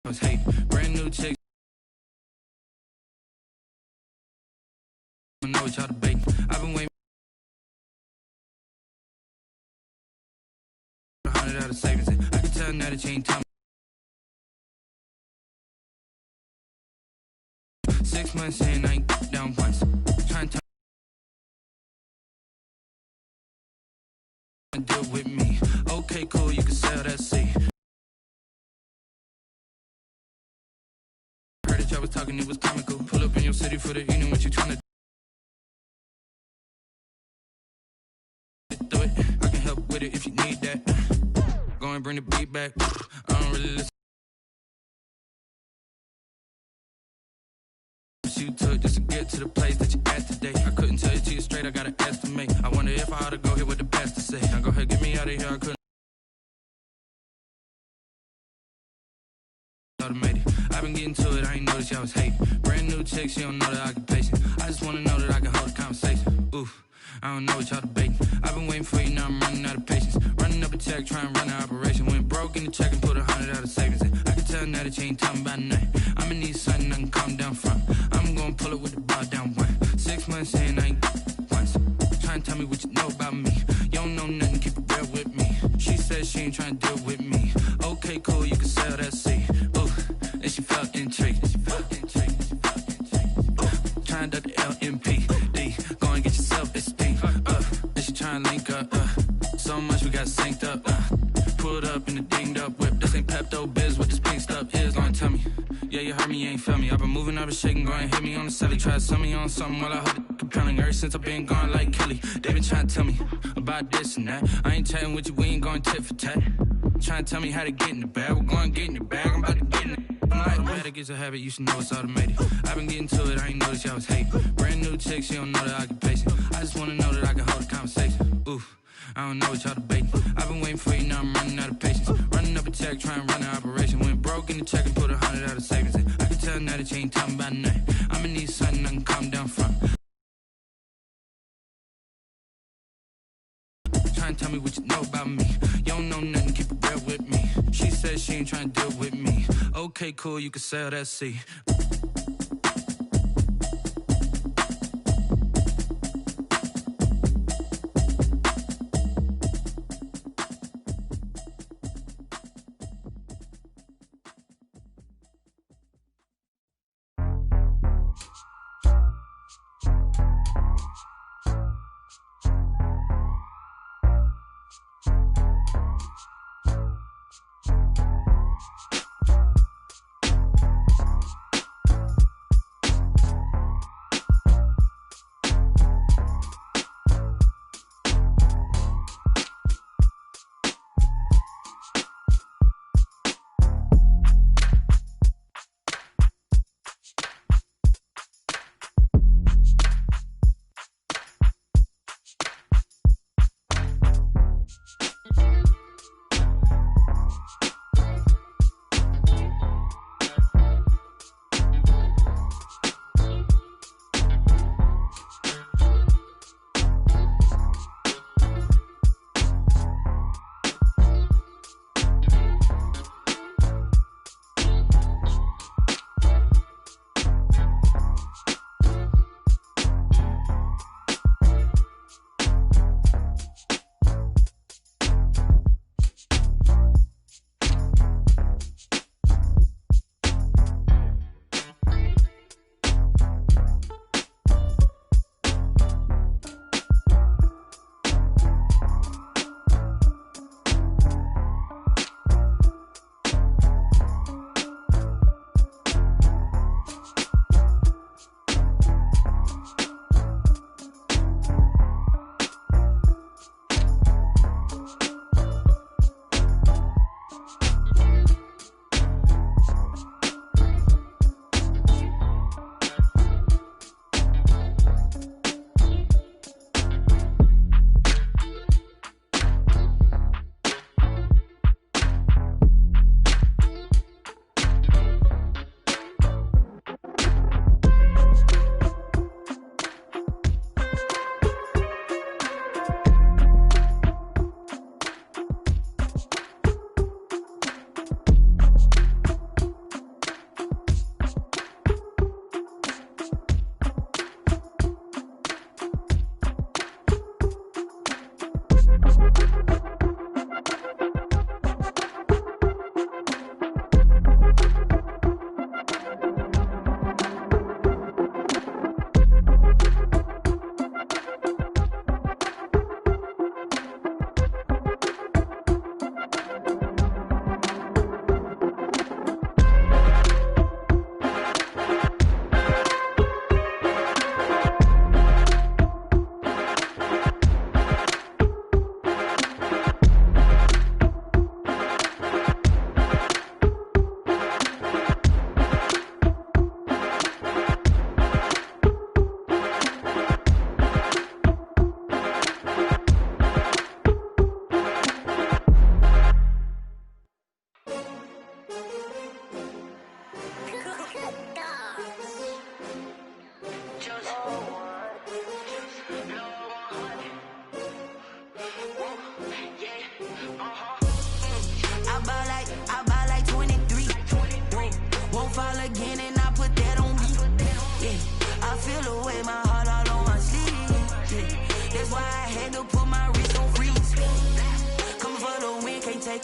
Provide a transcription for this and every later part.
Hate, brand new chicks. I know what y'all debating. I've been waiting. 100 out of savings. I can tell now that you ain't talking. 6 months in, I ain't down once. Trying to deal with me. Okay, cool, you can sell that seat. Heard that y'all was talking, it was comical. Pull up in your city for the evening, what you trying to do it. I can help with it if you need that. Go and bring the beat back. I don't really listen. You took just to get to the place that you at today. I couldn't tell you to you straight, I gotta estimate. I wonder if I ought to go here with the best to say. Now go ahead, get me out of here, I couldn't automated. I've been getting to it, I ain't noticed y'all was hating. Brand new chick, she don't know the occupation. I just wanna know that I can hold a conversation. Oof, I don't know what y'all debating. I've been waiting for you, now I'm running out of patience. Running up a check, trying to run an operation. Went broke in the check and put 100 out of savings in. I can tell now that you ain't talking about nothing. I'ma need something I can calm down from. I'm gonna pull it with the bar down one. 6 months in, I ain't once. Trying to tell me what you know about me. You don't know nothing, keep it real with me. She said she ain't trying to deal with me. Okay, cool, you can sell that seat. Ooh, and she felt intrigued. Trying to duck the LMPD. Go and get your self-esteem. And she trying to link up. So much we got synced up. Pulled up in the dinged up whip. This ain't Pepto Biz, what this pink stuff is. Gonna tell me. Yeah, you heard me, you ain't felt me. I've been moving up and shaking, go and hit me on the celly. Try to sell me on something while I hold it compelling. Ever since I've been gone like Kelly. They been trying to tell me about this and that. I ain't chatting with you, we ain't going tit for tat. Trying to tell me how to get in the bag. We're going to get in the bag, I'm about to get in it. I'm like, the better gets a habit, you should know it's automated. I've been getting to it, I ain't noticed y'all was hating. Brand new chick, she don't know the occupation. I just wanna know that I can hold a conversation. Oof, I don't know what y'all debating. I've been waiting for you, now I'm running out of patience. Running up a check, trying to run an operation. Went broke in the check and put 100 out of savings in. I can tell now that you ain't talking about nothing. I'ma need something I can calm down from. Trying to tell me what you know about me. You don't know nothing, keep it real with me. She said she ain't trying to deal with me. Okay, cool, you can sell that seat.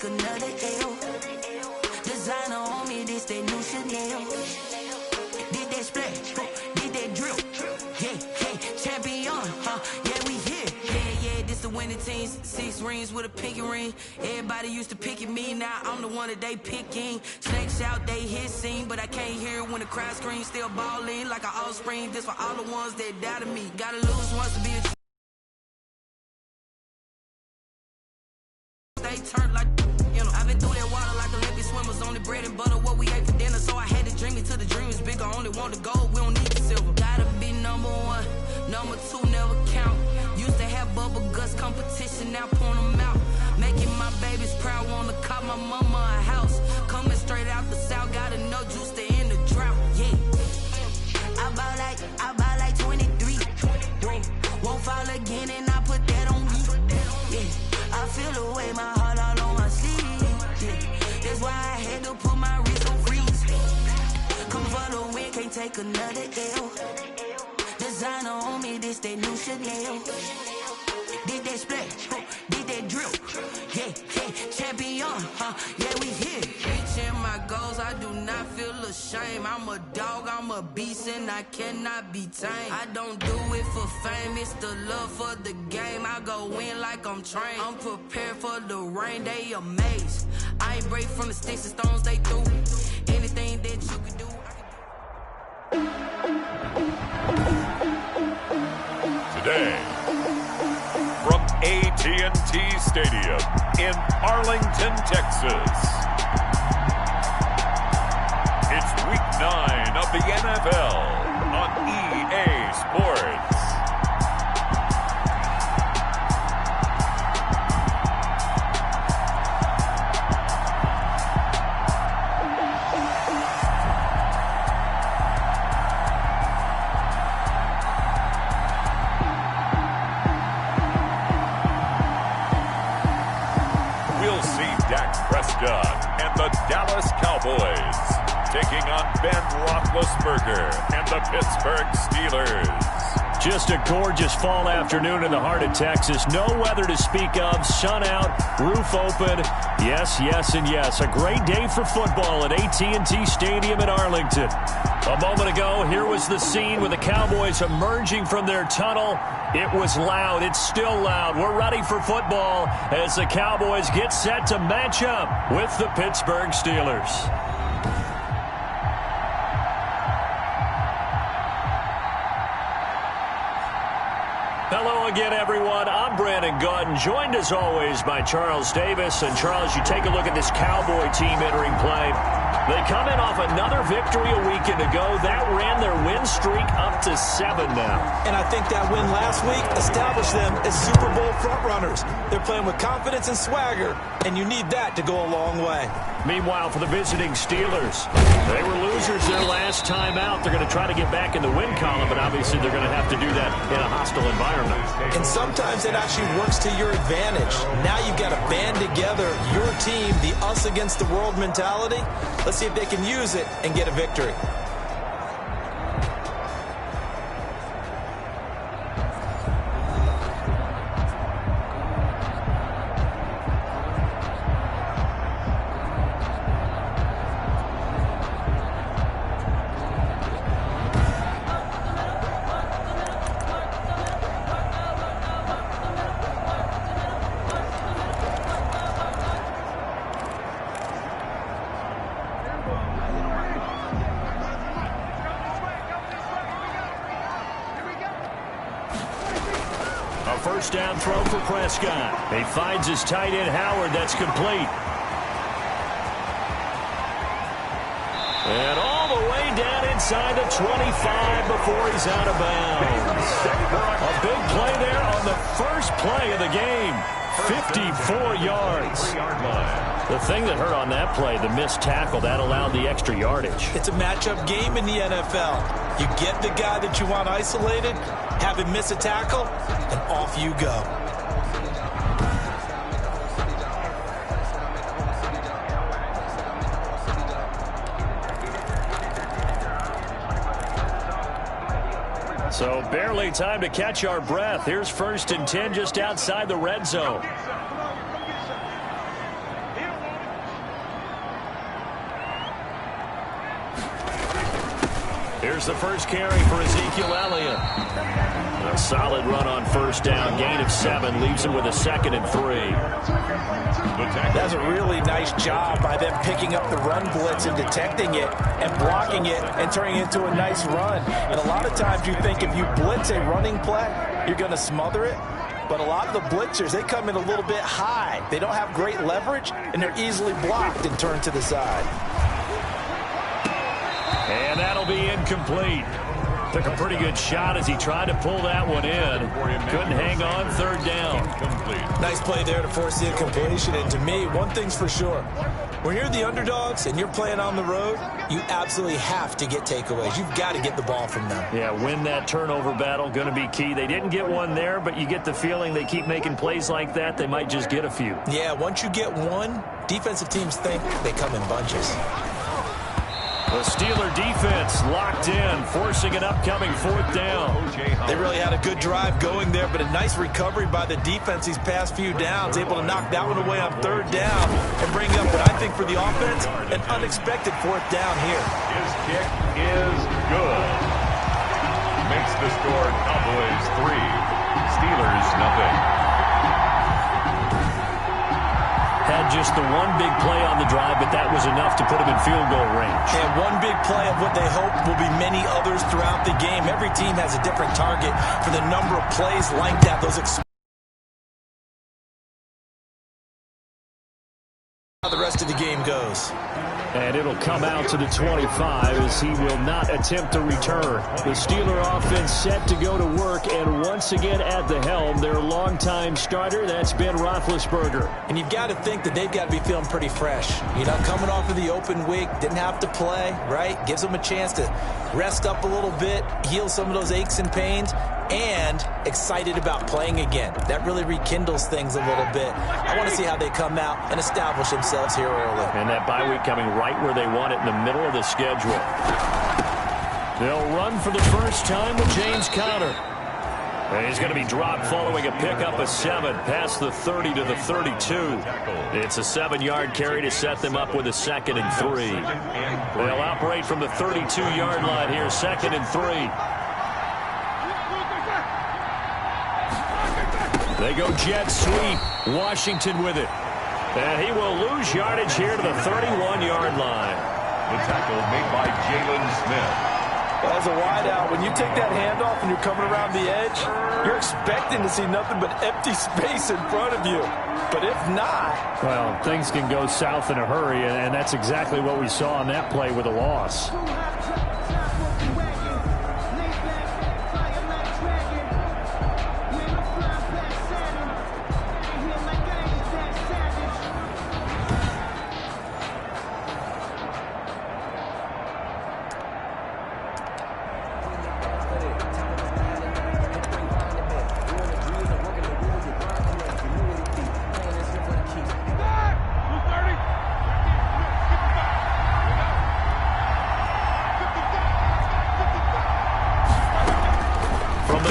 take another L. Designer on me, this that new Chanel. Did that splash, did that drill. Yeah, champion, yeah, we here. Yeah, this the winning teams. 6 rings with a pinky ring. Everybody used to pick at me, now I'm the one that they picking. Snakes out, they hit scene, but I can't hear it when the crowd screams. Still balling like an offspring. This for all the ones that doubted me. Gotta lose once to be a they turned like, you know, I've been through that water like Olympic swimmers. Only bread and butter, what we ate for dinner. So I had to dream it till the dream is bigger. Only want the gold, we don't need the silver. Gotta be number 1, number 2 never count. Used to have bubble guts competition, now point them out. Making my babies proud, wanna call my mama a house. Coming straight out the south, gotta know juice to end the drought. Yeah, I bought like 23. Won't fall again and I put that on me. Yeah, I feel the way, my heart all on my sleeve. Yeah, that's why I had to put my wrist on freeze. Come for the win, can't take another L. Designer on me, this that new Chanel. Did that splash, did that drill. Yeah, champion, yeah, we here. Reaching my goals, I do not feel ashamed. I'm a dog, I'm a beast, and I cannot be tamed. I don't do it for fame, it's the love for the game. I go in like I'm trained. I'm prepared for the rain, they amazed. I ain't break from the sticks and stones they threw. Anything that you can do, Today, from AT&T Stadium in Arlington, Texas, it's Week 9 of the NFL on EA Sports. And the Dallas Cowboys taking on Ben Roethlisberger and the Pittsburgh Steelers. Just a gorgeous fall afternoon in the heart of Texas. No weather to speak of. Sun out, roof open. Yes, and yes. A great day for football at AT&T Stadium in Arlington. A moment ago, here was the scene with the Cowboys emerging from their tunnel. It was loud. It's still loud. We're ready for football as the Cowboys get set to match up with the Pittsburgh Steelers. Hello again, everyone. I'm Brandon Gautin, joined as always by Charles Davis. And Charles, you take a look at this Cowboy team entering play. They come in off another victory a weekend ago. That ran their win streak up to 7 now. And I think that win last week established them as Super Bowl frontrunners. They're playing with confidence and swagger, and you need that to go a long way. Meanwhile, for the visiting Steelers, they were losers their last time out. They're going to try to get back in the win column, but obviously they're going to have to do that in a hostile environment. And sometimes it actually works to your advantage. Now you've got to band together your team, the us against the world mentality. Let's see if they can use it and get a victory. First down throw for Prescott. He finds his tight end Howard. That's complete. And all the way down inside the 25 before he's out of bounds. A big play there on the first play of the game. 54 yards. The thing that hurt on that play, the missed tackle, that allowed the extra yardage. It's a matchup game in the NFL. You get the guy that you want isolated, have him miss a tackle, and off you go. So barely time to catch our breath. Here's 1st and 10 just outside the red zone. Here's the first carry for Ezekiel Elliott. A solid run on first down. Gain of 7 leaves him with a 2nd and 3. That's a really nice job by them picking up the run blitz and detecting it and blocking it and turning it into a nice run. And a lot of times you think if you blitz a running play, you're going to smother it. But a lot of the blitzers, they come in a little bit high. They don't have great leverage, and they're easily blocked and turned to the side. And that'll be incomplete. Took a pretty good shot as he tried to pull that one in. Couldn't hang on, 3rd down. Nice play there to force the incompletion. And to me, one thing's for sure. When you're the underdogs and you're playing on the road, you absolutely have to get takeaways. You've got to get the ball from them. Yeah, win that turnover battle, going to be key. They didn't get one there, but you get the feeling they keep making plays like that, they might just get a few. Yeah, once you get one, defensive teams think they come in bunches. The Steeler defense locked in, forcing an upcoming 4th down. They really had a good drive going there, but a nice recovery by the defense these past few downs, able to knock that one away on 3rd down and bring up what I think for the offense, an unexpected 4th down here. His kick is good. Makes the score Cowboys 3, Steelers nothing. Had just the one big play on the drive, but that was enough to put him in field goal range. And one big play of what they hope will be many others throughout the game. Every team has a different target for the number of plays like that. How the rest of the game goes. And it'll come out to the 25 as he will not attempt to return. The Steeler offense set to go to work, and once again at the helm, their longtime starter, that's Ben Roethlisberger. And you've got to think that they've got to be feeling pretty fresh. You know, coming off of the open week, didn't have to play, right? Gives them a chance to rest up a little bit, heal some of those aches and pains, and excited about playing again. That really rekindles things a little bit. I want to see how they come out and establish themselves here early. And that bye week coming right where they want it, in the middle of the schedule. They'll run for the first time with James Conner. And he's going to be dropped following a pickup of 7 past the 30 to the 32. It's a 7-yard carry to set them up with a 2nd and 3. They'll operate from the 32-yard line here, 2nd and 3. They go jet sweep. Washington with it. And he will lose yardage here to the 31-yard line. The tackle made by Jalen Smith. Well, as a wideout, when you take that handoff and you're coming around the edge, you're expecting to see nothing but empty space in front of you. But if not... Well, things can go south in a hurry, and that's exactly what we saw on that play with a loss.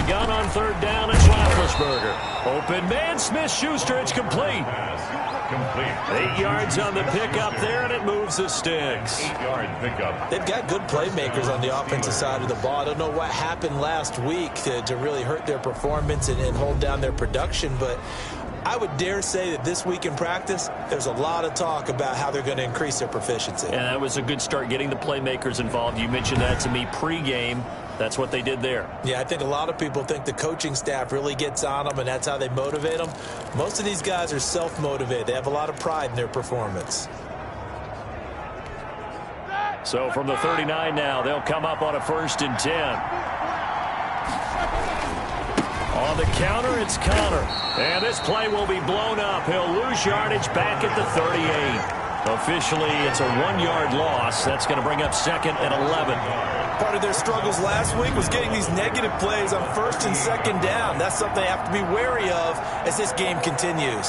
Gun on 3rd down, it's Roethlisberger. Open man, Smith-Schuster, it's complete. 8 yards on the pickup there, and it moves the sticks. 8-yard pickup. They've got good playmakers on the offensive side of the ball. I don't know what happened last week to really hurt their performance and hold down their production, but I would dare say that this week in practice, there's a lot of talk about how they're going to increase their proficiency. And that was a good start, getting the playmakers involved. You mentioned that to me pregame. That's what they did there. Yeah, I think a lot of people think the coaching staff really gets on them, and that's how they motivate them. Most of these guys are self-motivated. They have a lot of pride in their performance. So from the 39 now, they'll come up on a 1st and 10. On the counter, it's Conner. And this play will be blown up. He'll lose yardage back at the 38. Officially, it's a 1-yard loss. That's going to bring up 2nd and 11. Part of their struggles last week was getting these negative plays on 1st and 2nd down. That's something they have to be wary of as this game continues.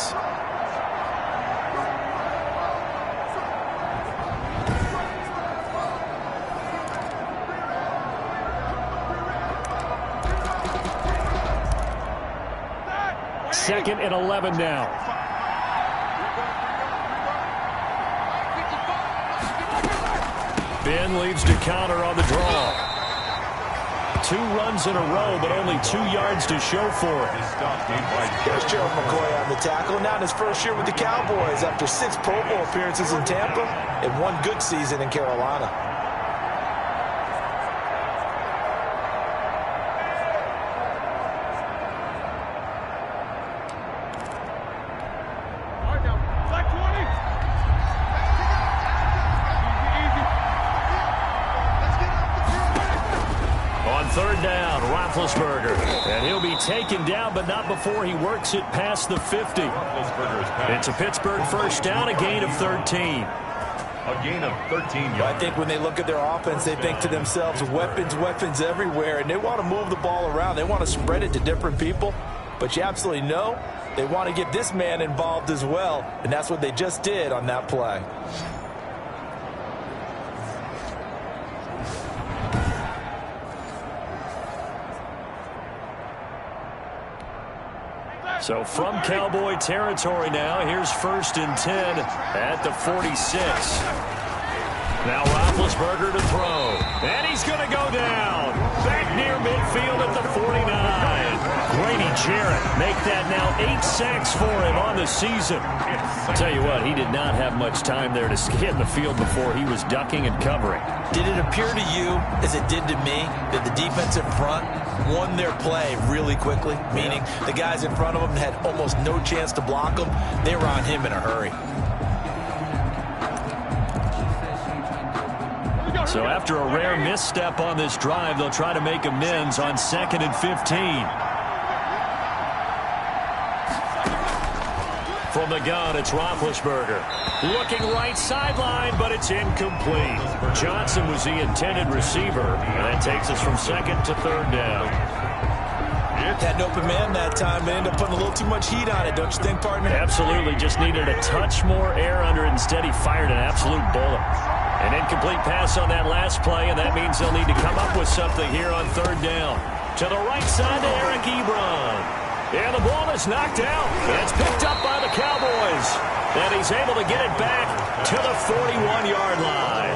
Second and 11 now. Ben leads to Conner on the draw. 2 runs in a row, but only 2 yards to show for it. Here's Gerald McCoy on the tackle. Now in his first year with the Cowboys after 6 Pro Bowl appearances in Tampa and 1 good season in Carolina. Third down, Roethlisberger. And he'll be taken down, but not before he works it past the 50. It's a Pittsburgh first down, a gain of 13. A gain of 13 yards. I think when they look at their offense, they think to themselves, weapons, weapons everywhere, and they want to move the ball around. They want to spread it to different people, but you absolutely know they want to get this man involved as well, and that's what they just did on that play. So from Cowboy territory now, here's 1st and 10 at the 46. Now Roethlisberger to throw. And he's going to go down. Back near midfield at the 49. Grady Jarrett make that now 8 sacks for him on the season. I'll tell you what, he did not have much time there to get in the field before he was ducking and covering. Did it appear to you, as it did to me, that the defensive front won their play really quickly? Meaning the guys in front of them had almost no chance to block him. They were on him in a hurry. So after a rare misstep on this drive, they'll try to make amends on 2nd and 15. From the gun, it's Roethlisberger. Looking right sideline, but it's incomplete. Johnson was the intended receiver, and that takes us from 2nd to 3rd down. Had an open man that time, but ended up putting a little too much heat on it, don't you think, partner? Absolutely. Just needed a touch more air under it. Instead, he fired an absolute bullet. An incomplete pass on that last play, and that means they'll need to come up with something here on 3rd down. To the right side to Eric Ebron. And the ball is knocked out. It's picked up by the Cowboys. And he's able to get it back to the 41-yard line.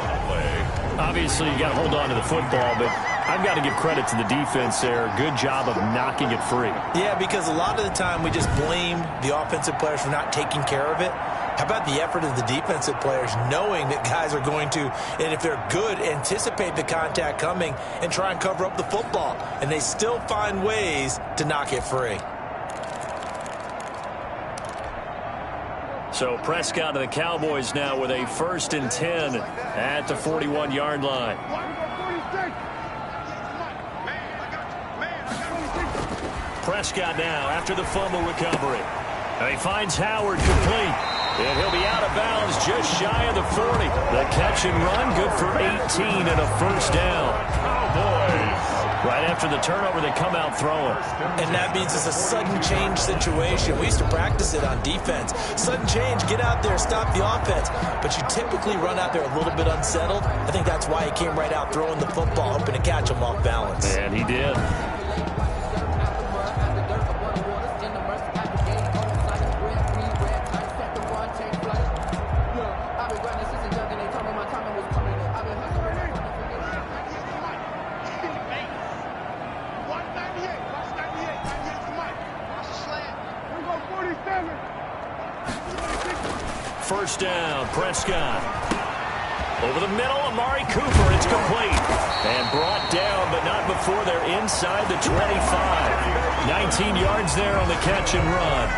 Obviously, you got to hold on to the football, but I've got to give credit to the defense there. Good job of knocking it free. Yeah, because a lot of the time we just blame the offensive players for not taking care of it. How about the effort of the defensive players knowing that guys are going to, and if they're good, anticipate the contact coming and try and cover up the football. And they still find ways to knock it free. So Prescott and the Cowboys now with a 1st and 10 at the 41-yard line. Prescott now after the fumble recovery. And he finds Howard complete. And he'll be out of bounds just shy of the 40. The catch and run good for 18 and a 1st down. Cowboys. Right after the turnover, they come out throwing. And that means it's a sudden change situation. We used to practice it on defense. Sudden change, get out there, stop the offense. But you typically run out there a little bit unsettled. I think that's why he came right out throwing the football, hoping to catch him off balance. And he did. First down, Prescott. Over the middle, Amari Cooper. It's complete. And brought down, but not before they're inside the 25. 19 yards there on the catch and run.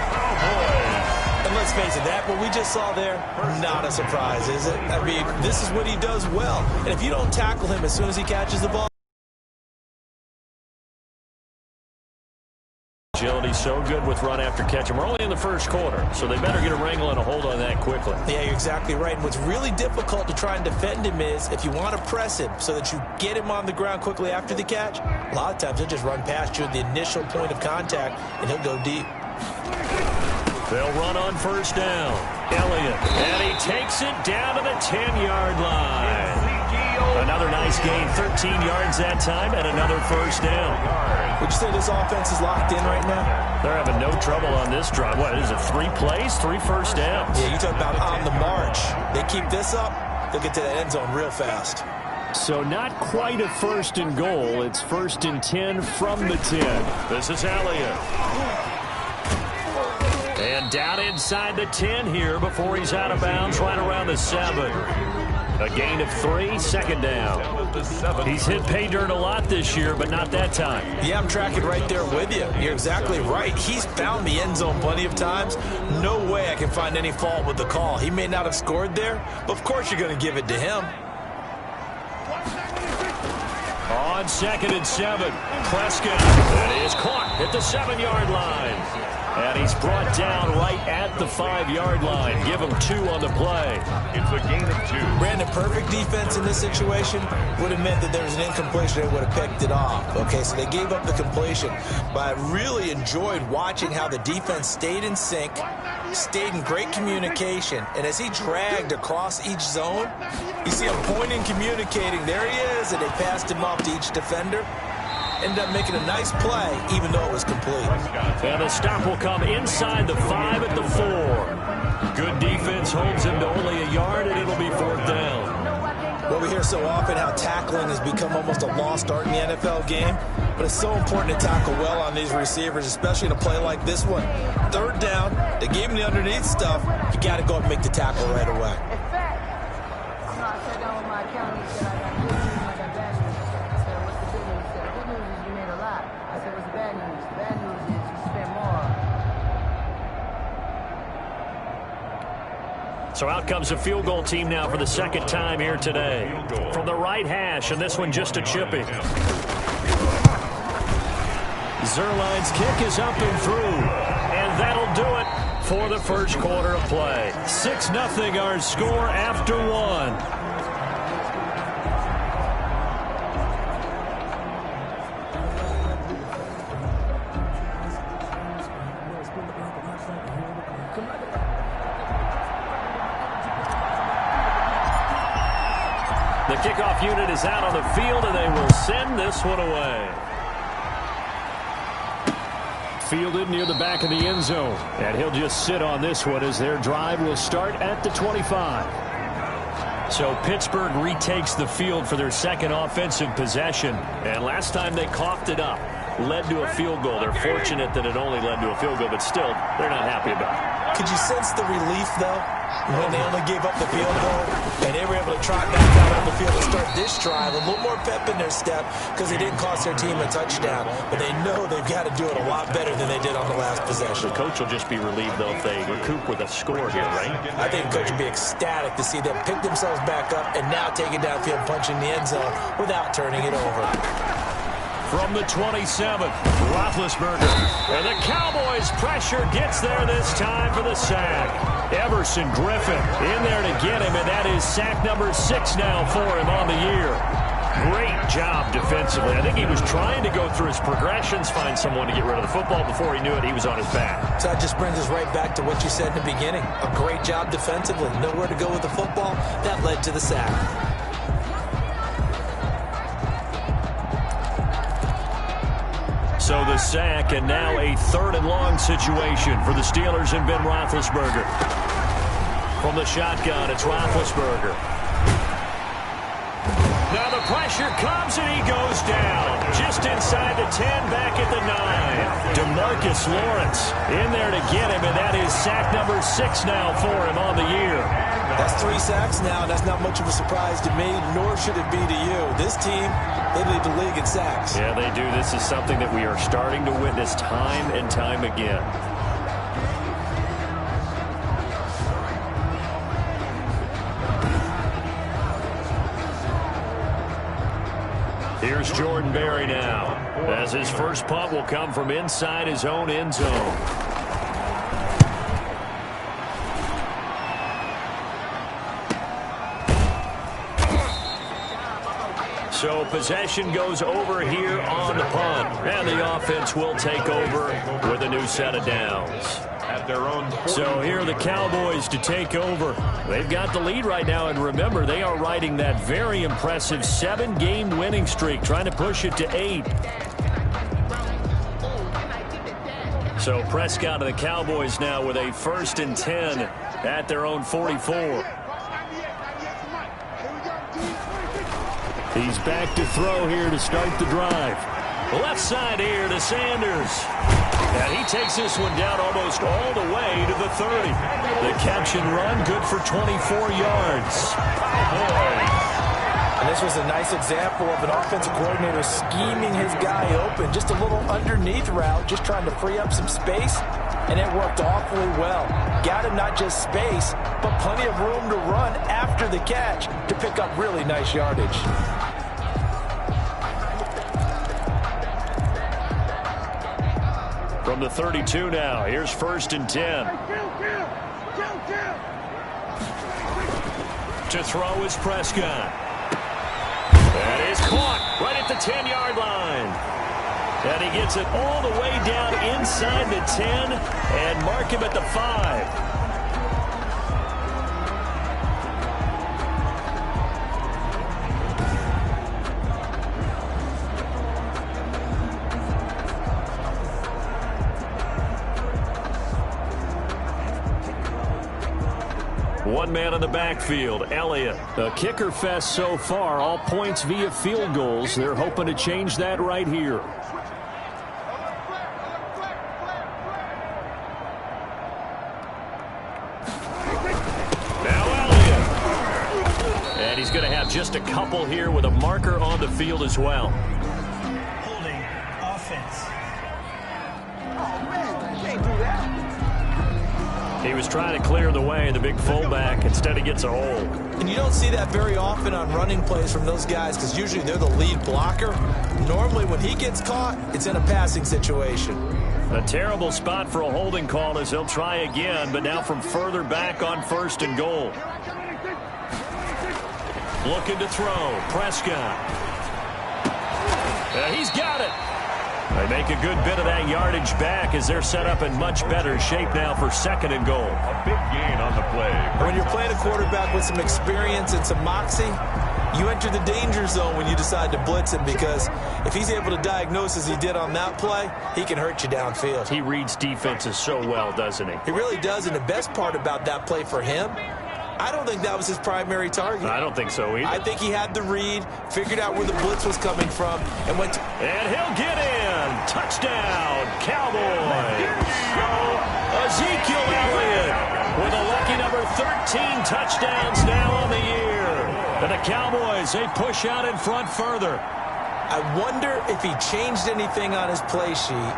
And let's face it, that what we just saw there, not a surprise, is it? I mean, this is what he does well. And if you don't tackle him as soon as he catches the ball, agility's so good with run after catch. And we're only in the first quarter, so they better get a wrangle and a hold on that quickly. Yeah, you're exactly right. And what's really difficult to try and defend him is if you want to press him so that you get him on the ground quickly after the catch, a lot of times he'll just run past you at the initial point of contact, and he'll go deep. They'll run on first down. Elliott, and he takes it down to the 10-yard line. Another nice gain, 13 yards that time, and another first down. Would you say this offense is locked in right now? They're having no trouble on this drive. What is it, 3 plays, 3 first downs? Yeah, you talk about on the march. They keep this up, they'll get to that end zone real fast. So not quite a first and goal. It's first and 10 from the 10. This is Elliott. And down inside the 10 here before he's out of bounds right around the 7. A gain of 3, second down. He's hit pay dirt a lot this year, but not that time. Yeah, I'm tracking right there with you. You're exactly right. He's found the end zone plenty of times. No way I can find any fault with the call. He may not have scored there, but of course you're going to give it to him. On second and 7, Prescott. And he is caught at the 7-yard line. And he's brought down right at the 5-yard line. Give him 2 on the play. It's a gain of 2. Brandon, perfect defense in this situation would have meant that there was an incompletion. They would have picked it off. Okay, so they gave up the completion. But I really enjoyed watching how the defense stayed in sync, stayed in great communication. And as he dragged across each zone, you see him pointing, communicating. There he is, and they passed him off to each defender. Ended up making a nice play, even though it was complete. And the stop will come inside the 5 at the 4. Good defense holds him to only a yard, and it'll be 4th down. Well, we hear so often how tackling has become almost a lost art in the NFL game, but it's so important to tackle well on these receivers, especially in a play like this one. 3rd down, they gave him the underneath stuff. You got to go and make the tackle right away. So out comes a field goal team now for the 2nd time here today. From the right hash, and this one just a chippy. Zerline's kick is up and through. And that'll do it for the first quarter of play. 6-0 our score after 1. The kickoff unit is out on the field, and they will send this one away. Fielded near the back of the end zone, and he'll just sit on this one as their drive will start at the 25. So Pittsburgh retakes the field for their 2nd offensive possession, and last time they coughed it up, led to a field goal. They're fortunate that it only led to a field goal, but still, they're not happy about it. Could you sense the relief, though, when they only gave up the field goal and they were able to trot back out on the field and start this drive? A little more pep in their step because they didn't cost their team a touchdown, but they know they've got to do it a lot better than they did on the last possession. The coach will just be relieved, though, if they recoup with a score here, right? I think the coach would be ecstatic to see them pick themselves back up and now take it downfield, punching the end zone without turning it over. From the 27th, Roethlisberger. And the Cowboys pressure gets there this time for the sack. Everson Griffin in there to get him, and that is sack number 6 now for him on the year. Great job defensively. I think he was trying to go through his progressions, find someone to get rid of the football. Before he knew it, he was on his back. So that just brings us right back to what you said in the beginning. A great job defensively. Nowhere to go with the football. That led to the sack. So the sack, and now a 3rd and long situation for the Steelers and Ben Roethlisberger. From the shotgun, it's Roethlisberger. Now the pressure comes, and he goes down. Just inside the 10, back at the 9. DeMarcus Lawrence in there to get him, and that is sack number 6 now for him on the year. That's 3 sacks now, and that's not much of a surprise to me, nor should it be to you. This team, they lead the league in sacks. Yeah, they do. This is something that we are starting to witness time and time again. Here's Jordan Berry now, as his first punt will come from inside his own end zone. So possession goes over here on the punt, and the offense will take over with a new set of downs. At their own 40. So here are the Cowboys to take over. They've got the lead right now, and remember, they are riding that very impressive 7-game winning streak, trying to push it to 8. So Prescott of the Cowboys now with a 1st and 10 at their own 44. He's back to throw here to start the drive. Left side here to Sanders. And he takes this one down almost all the way to the 30. The catch and run, good for 24 yards. And this was a nice example of an offensive coordinator scheming his guy open. Just a little underneath route, just trying to free up some space. And it worked awfully well. Got him not just space, but plenty of room to run after the catch to pick up really nice yardage. From the 32 now, here's 1st and 10. To throw is Prescott. That is caught right at the 10-yard line. And he gets it all the way down inside the 10 and mark him at the 5. One man in the backfield, Elliott. A kicker fest so far, all points via field goals. They're hoping to change that right here. Now Elliott. And he's going to have just a couple here with a marker on the field as well. Holding offense. Oh, man, you can't do that. He was trying to clear the way, the big fullback. Instead, he gets a hole. And you don't see that very often on running plays from those guys because usually they're the lead blocker. Normally, when he gets caught, it's in a passing situation. A terrible spot for a holding call as he'll try again, but now from further back on 1st and goal. Looking to throw. Prescott. He's got it. They make a good bit of that yardage back as they're set up in much better shape now for 2nd and goal. A big gain on the play. When you're playing a quarterback with some experience and some moxie, you enter the danger zone when you decide to blitz him because if he's able to diagnose as he did on that play, he can hurt you downfield. He reads defenses so well, doesn't he? He really does, and the best part about that play for him, I don't think that was his primary target. I don't think so either. I think he had the read, figured out where the blitz was coming from, and went to... And he'll get in. Touchdown, Cowboys. Ezekiel Elliott with a lucky number 13 touchdowns now on the year. And the Cowboys, they push out in front further. I wonder if he changed anything on his play sheet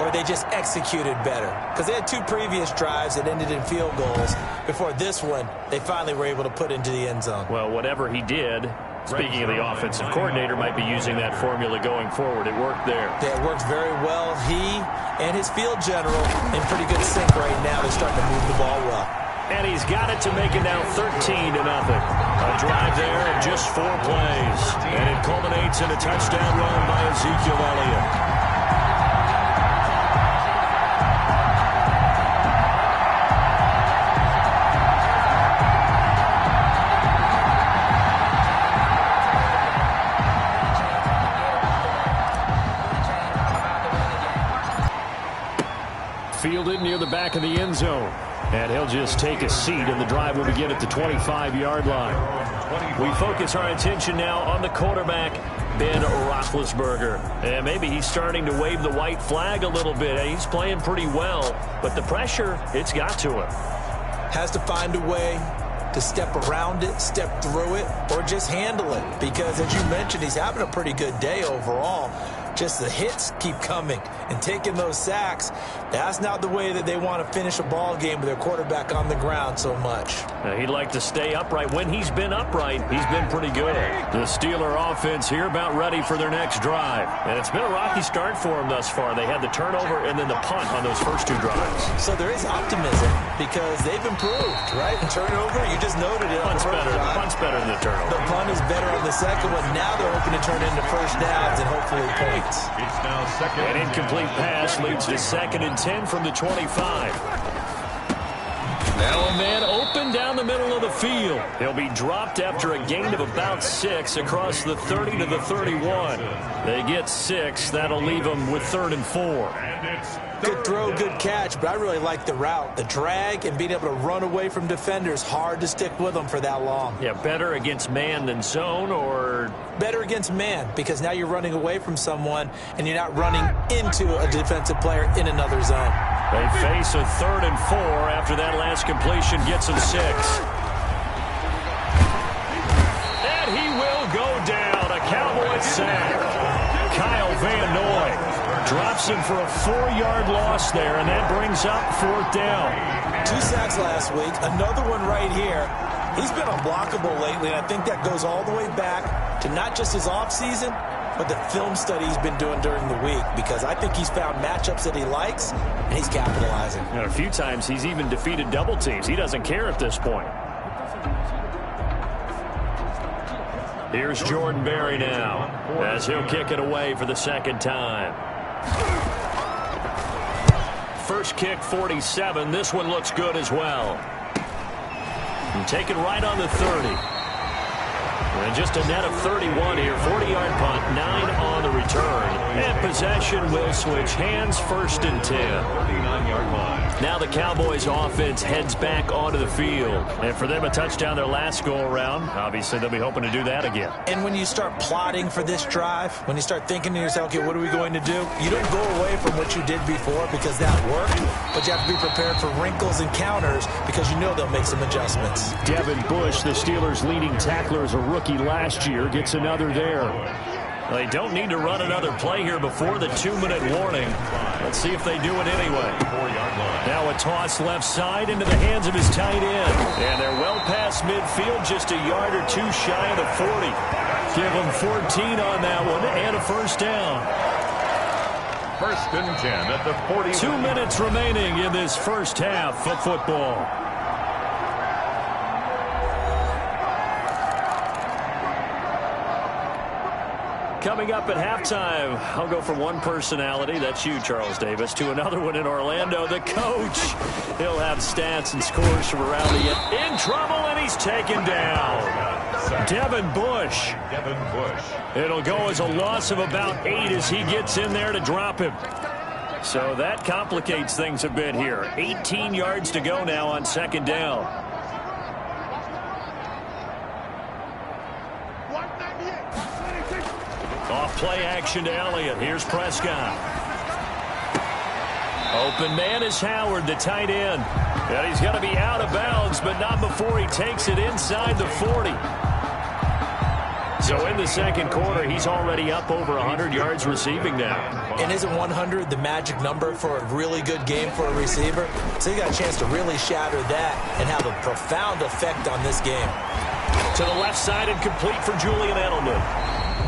or they just executed better. Because they had 2 previous drives that ended in field goals. Before this one, they finally were able to put into the end zone. Well, whatever he did, speaking of the offensive coordinator, might be using that formula going forward. It worked there. Yeah, it works very well. He and his field general in pretty good sync right now. They're starting to move the ball well. And he's got it to make it now 13-0. A drive there of just 4 plays. And it culminates in a touchdown run by Ezekiel Elliott. Fielded near the back of the end zone. And he'll just take a seat, and the drive will begin at the 25-yard line. We focus our attention now on the quarterback, Ben Roethlisberger. And maybe he's starting to wave the white flag a little bit. He's playing pretty well, but the pressure, it's got to him. Has to find a way to step around it, step through it, or just handle it. Because, as you mentioned, he's having a pretty good day overall. Just the hits keep coming and taking those sacks. That's not the way that they want to finish a ball game with their quarterback on the ground so much. He'd like to stay upright. When he's been upright, he's been pretty good. The Steeler offense here about ready for their next drive. And it's been a rocky start for them thus far. They had the turnover and then the punt on those first 2 drives. So there is optimism because they've improved, right? The turnover, you just noted it. Punt's better. The punt's better than the turnover. The punt is better on the second one. Now they're hoping to turn into first downs and hopefully points. It's now 2nd. An incomplete pass leads to 2nd and 10 from the 25. Now a man open down the middle of the field. He'll be dropped after a gain of about 6 across the 30 to the 31. They get 6. That'll leave them with 3rd and 4. And it's Good throw, good catch, but I really like the route. The drag and being able to run away from defenders, hard to stick with them for that long. Yeah, better against man than zone, or? Better against man, because now you're running away from someone and you're not running into a defensive player in another zone. They face a 3rd and 4 after that last completion gets them 6. And he will go down. A Cowboys sack. Kyle Van Noy drops him for a 4-yard loss there, and that brings up 4th down. 2 sacks last week, another one right here. He's been unblockable lately, and I think that goes all the way back to not just his offseason, but the film study he's been doing during the week, because I think he's found matchups that he likes, and he's capitalizing. And a few times he's even defeated double teams. He doesn't care at this point. Here's Jordan Berry now, as he'll kick it away for the 2nd time. First kick, 47. This one looks good as well. And take it right on the 30. And just a net of 31 here. 40-yard punt, 9 on the return. And possession will switch hands, 1st and 10. 49-yard line. Now the Cowboys offense heads back onto the field. And for them, a touchdown their last go-around. Obviously, they'll be hoping to do that again. And when you start plotting for this drive, when you start thinking to yourself, okay, what are we going to do? You don't go away from what you did before because that worked, but you have to be prepared for wrinkles and counters because you know they'll make some adjustments. Devin Bush, the Steelers' leading tackler as a rookie last year, gets another there. They don't need to run another play here before the 2-minute warning. Let's see if they do it anyway. Now a toss left side into the hands of his tight end. And they're well past midfield, just a yard or 2 shy of the 40. Give them 14 on that one and a 1st down. 1st and 10 at the 40. 2 minutes remaining in this first half of football. Coming up at halftime, I'll go from one personality, that's you, Charles Davis, to another one in Orlando, the coach. He'll have stats and scores from around the end. In trouble, and he's taken down. Devin Bush. It'll go as a loss of about 8 as he gets in there to drop him. So that complicates things a bit here. 18 yards to go now on 2nd down. Off play action to Elliott. Here's Prescott. Open man is Howard, the tight end. And he's going to be out of bounds, but not before he takes it inside the 40. So in the 2nd quarter, he's already up over 100 yards receiving now. And isn't 100 the magic number for a really good game for a receiver? So you got a chance to really shatter that and have a profound effect on this game. To the left side and complete for Julian Edelman.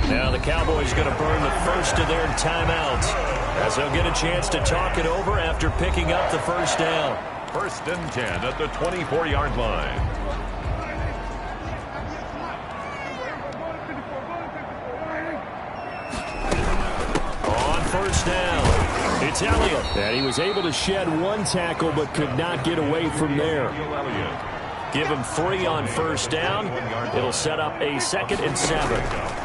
Now the Cowboys going to burn the first of their timeouts as they'll get a chance to talk it over after picking up the 1st down. 1st and 10 at the 24-yard line. On 1st down, it's Elliott. And he was able to shed 1 tackle but could not get away from there. Give him 3 on 1st down. It'll set up a 2nd and 7.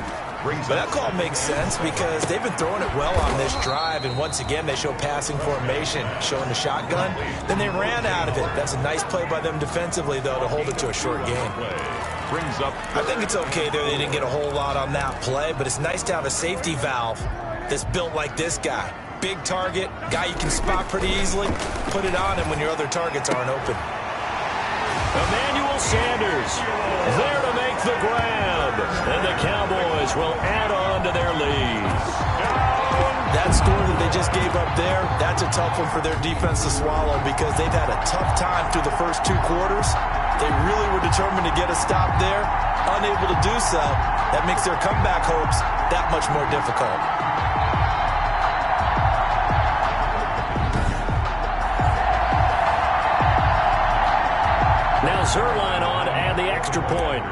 But that call makes sense because they've been throwing it well on this drive, and once again they show passing formation, showing the shotgun. Then they ran out of it. That's a nice play by them defensively, though, to hold it to a short gain. I think it's okay there. They didn't get a whole lot on that play, but it's nice to have a safety valve that's built like this guy. Big target, guy you can spot pretty easily. Put it on him when your other targets aren't open. Emmanuel Sanders there to make the grab. And the Cowboys will add on to their lead. That score that they just gave up there, that's a tough one for their defense to swallow because they've had a tough time through the first 2 quarters. They really were determined to get a stop there. Unable to do so, that makes their comeback hopes that much more difficult. Now Zerline on to add the extra point.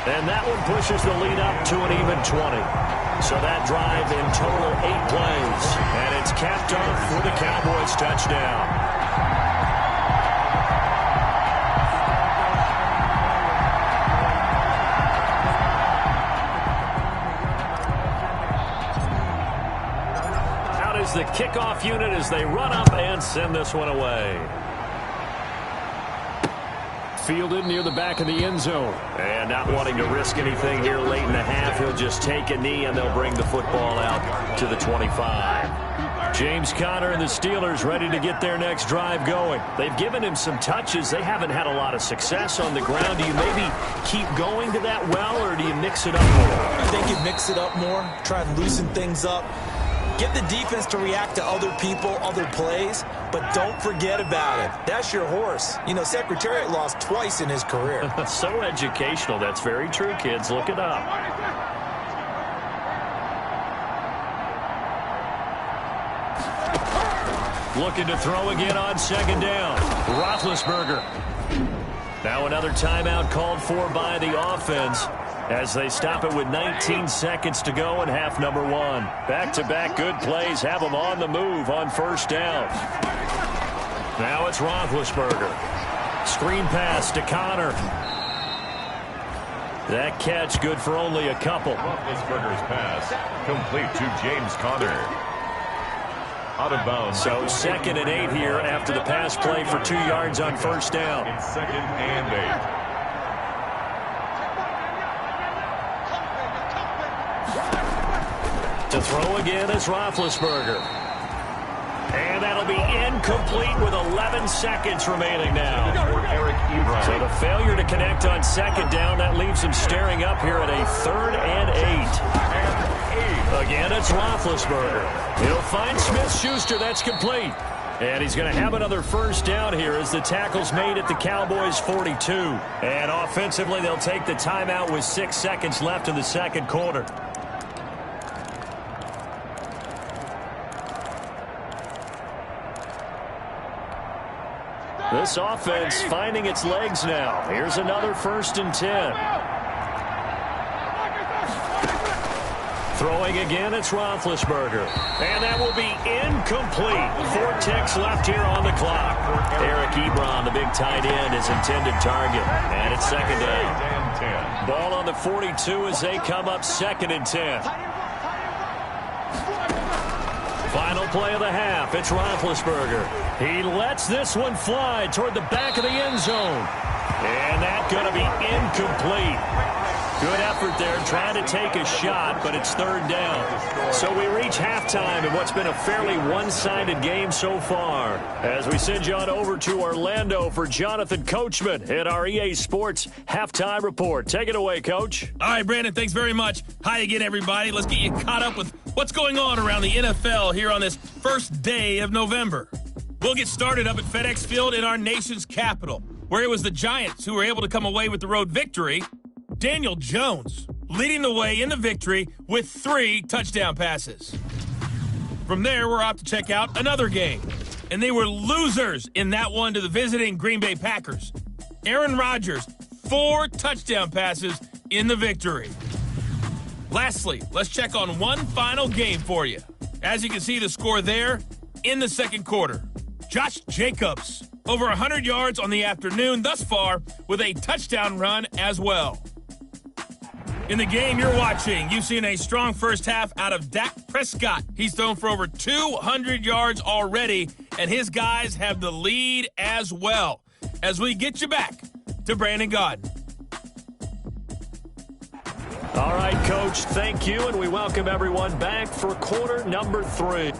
And that one pushes the lead up to an even 20. So that drive in total 8 plays. And it's capped off with a Cowboys touchdown. kickoff unit as they run up and send this one away. Fielded near the back of the end zone. And not wanting to risk anything here late in the half, he'll just take a knee and they'll bring the football out to the 25. James Conner and the Steelers ready to get their next drive going. They've given him some touches. They haven't had a lot of success on the ground. Do you maybe keep going to that well, or do you mix it up more? I think you mix it up more, try to loosen things up. Get the defense to react to other people, other plays, but don't forget about it. That's your horse. You know, Secretariat lost twice in his career. So educational. That's very true, kids. Look it up. Looking to throw again on second down. Roethlisberger. Now another timeout called for by the offense, as they stop it with 19 seconds to go in half number one. Back-to-back good plays have them on the move on first down. Now it's Roethlisberger. Screen pass to Conner. That catch good for only a couple. Roethlisberger's pass complete to James Conner. Out of bounds. So 2nd and 8 here after the pass play for 2 yards on first down. It's 2nd and 8. To throw again is Roethlisberger. And that'll be incomplete with 11 seconds remaining now. So the failure to connect on second down, that leaves him staring up here at a 3rd and 8. Again, it's Roethlisberger. He'll find Smith-Schuster. That's complete. And he's going to have another first down here as the tackle's made at the Cowboys' 42. And offensively, they'll take the timeout with 6 seconds left in the second quarter. This offense finding its legs now. Here's another 1st and 10. Throwing again, it's Roethlisberger. And that will be incomplete. 4 ticks left here on the clock. Eric Ebron, the big tight end, his intended target. And it's 2nd down. Ball on the 42 as they come up 2nd and 10. Final play of the half. It's Roethlisberger. He lets this one fly toward the back of the end zone. And that's going to be incomplete. Good effort there trying to take a shot, but it's 3rd down. So we reach halftime in what's been a fairly one-sided game so far. As we send you on over to Orlando for Jonathan Coachman at our EA Sports Halftime Report. Take it away, Coach. All right, Brandon, thanks very much. Hi again, everybody. Let's get you caught up with what's going on around the NFL here on this first day of November. We'll get started up at FedEx Field in our nation's capital, where it was the Giants who were able to come away with the road victory. Daniel Jones leading the way in the victory with 3 touchdown passes. From there, we're off to check out another game, and they were losers in that one to the visiting Green Bay Packers. Aaron Rodgers, 4 touchdown passes in the victory. Lastly, let's check on one final game for you. As you can see the score there in the second quarter. Josh Jacobs, over 100 yards on the afternoon thus far with a touchdown run as well. In the game you're watching, you've seen a strong first half out of Dak Prescott. He's thrown for over 200 yards already, and his guys have the lead as well. As we get you back to Brandon Gaudin. All right, Coach, thank you, and we welcome everyone back for quarter number 3.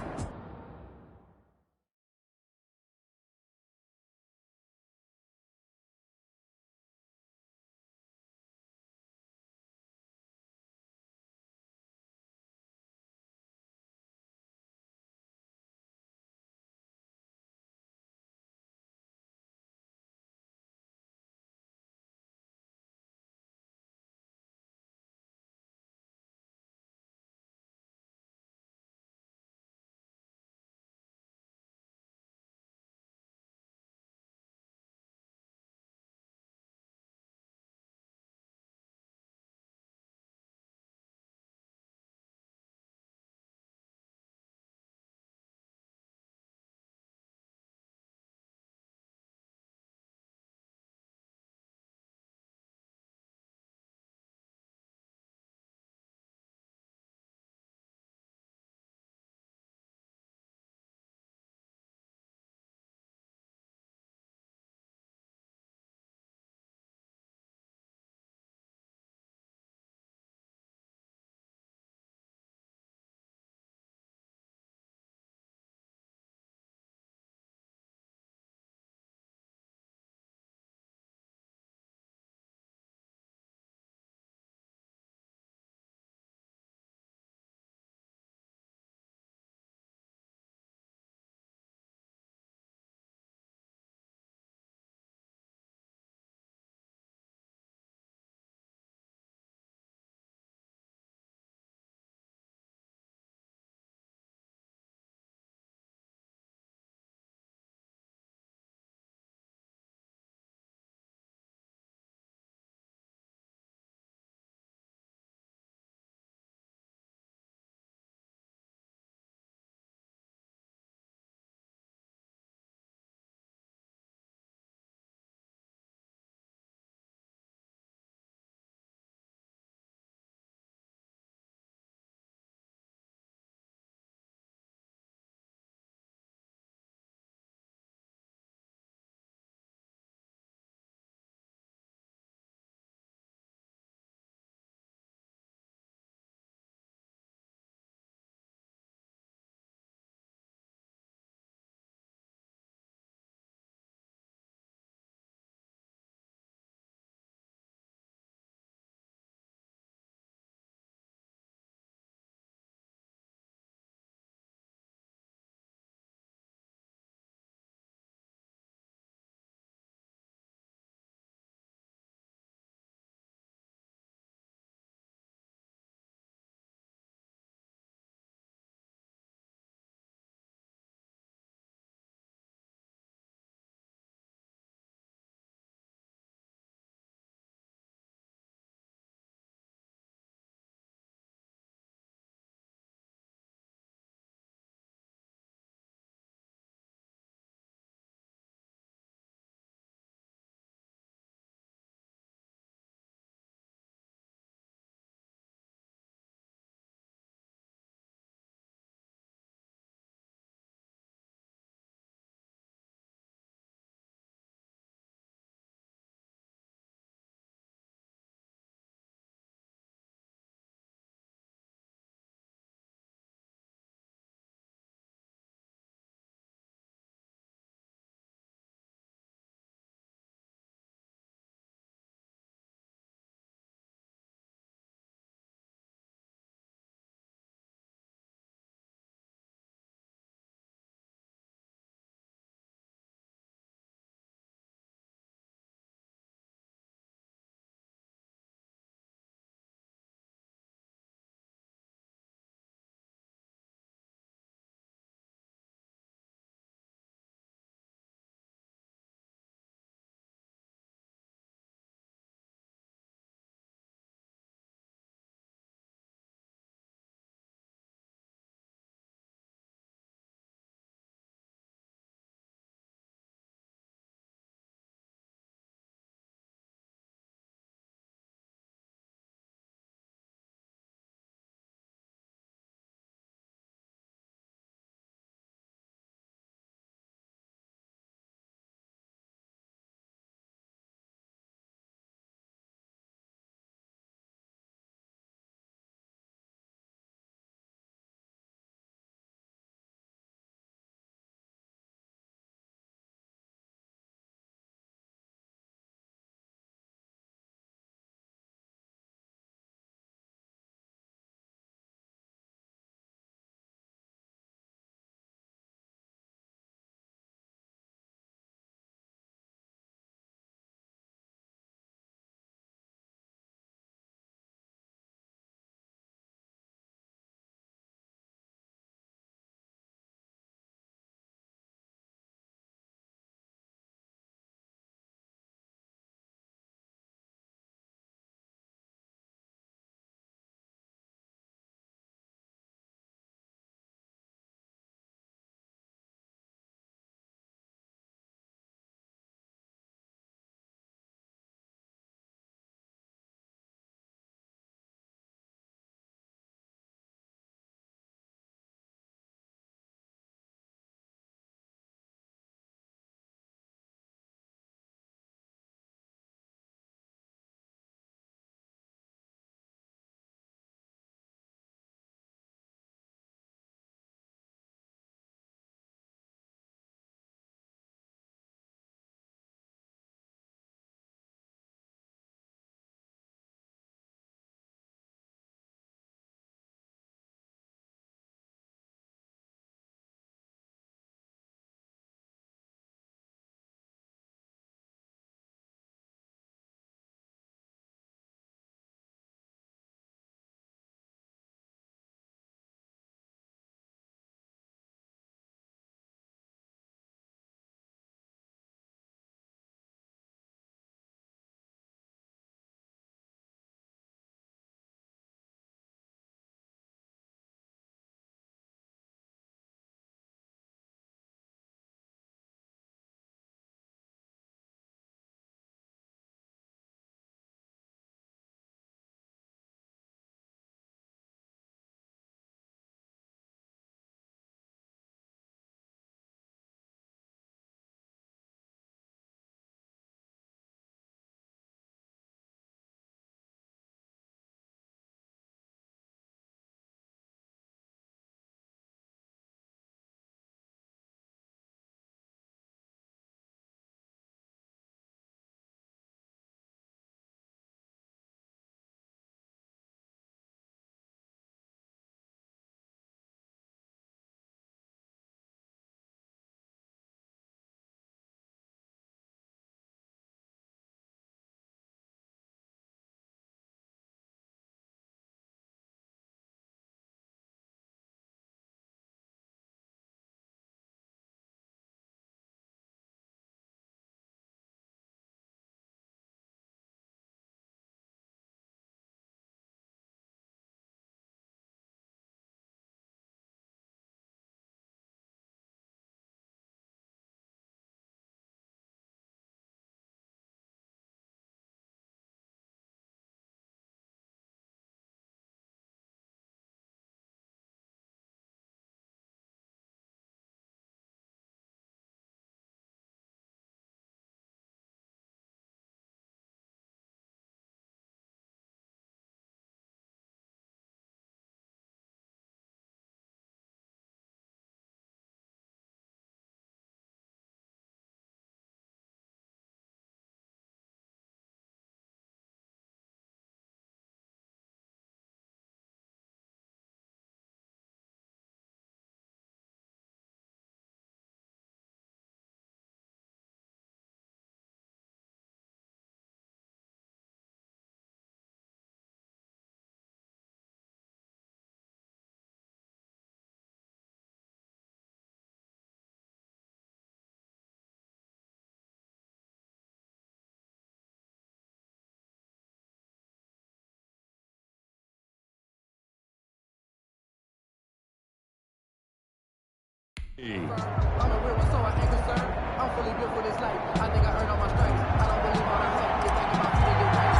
I'm a real one, so I ain't concerned. I'm fully built for this life. I think I earned all my stripes. I don't believe on myself. You think about me, get right.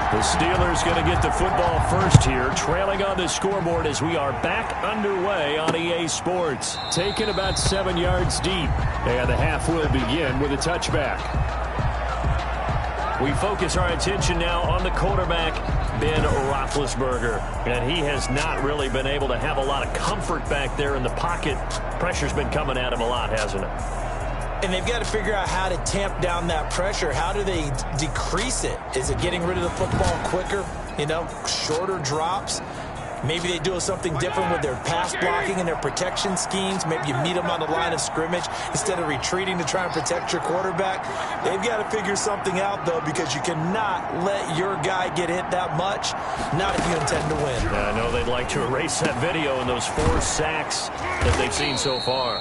The Steelers going to get the football first here, trailing on the scoreboard as we are back underway on EA Sports. Taken about 7 yards deep, and the half will begin with a touchback. We focus our attention now on the quarterback, Ben Roethlisberger, and he has not really been able to have a lot of comfort back there in the pocket. Pressure's been coming at him a lot, hasn't it? And they've got to figure out how to tamp down that pressure. How do they decrease it? Is it getting rid of the football quicker? Shorter drops? Maybe they do something different with their pass blocking and their protection schemes. Maybe you meet them on the line of scrimmage instead of retreating to try and protect your quarterback. They've got to figure something out, though, because you cannot let your guy get hit that much, not if you intend to win. I know they'd like to erase that video and those 4 sacks that they've seen so far.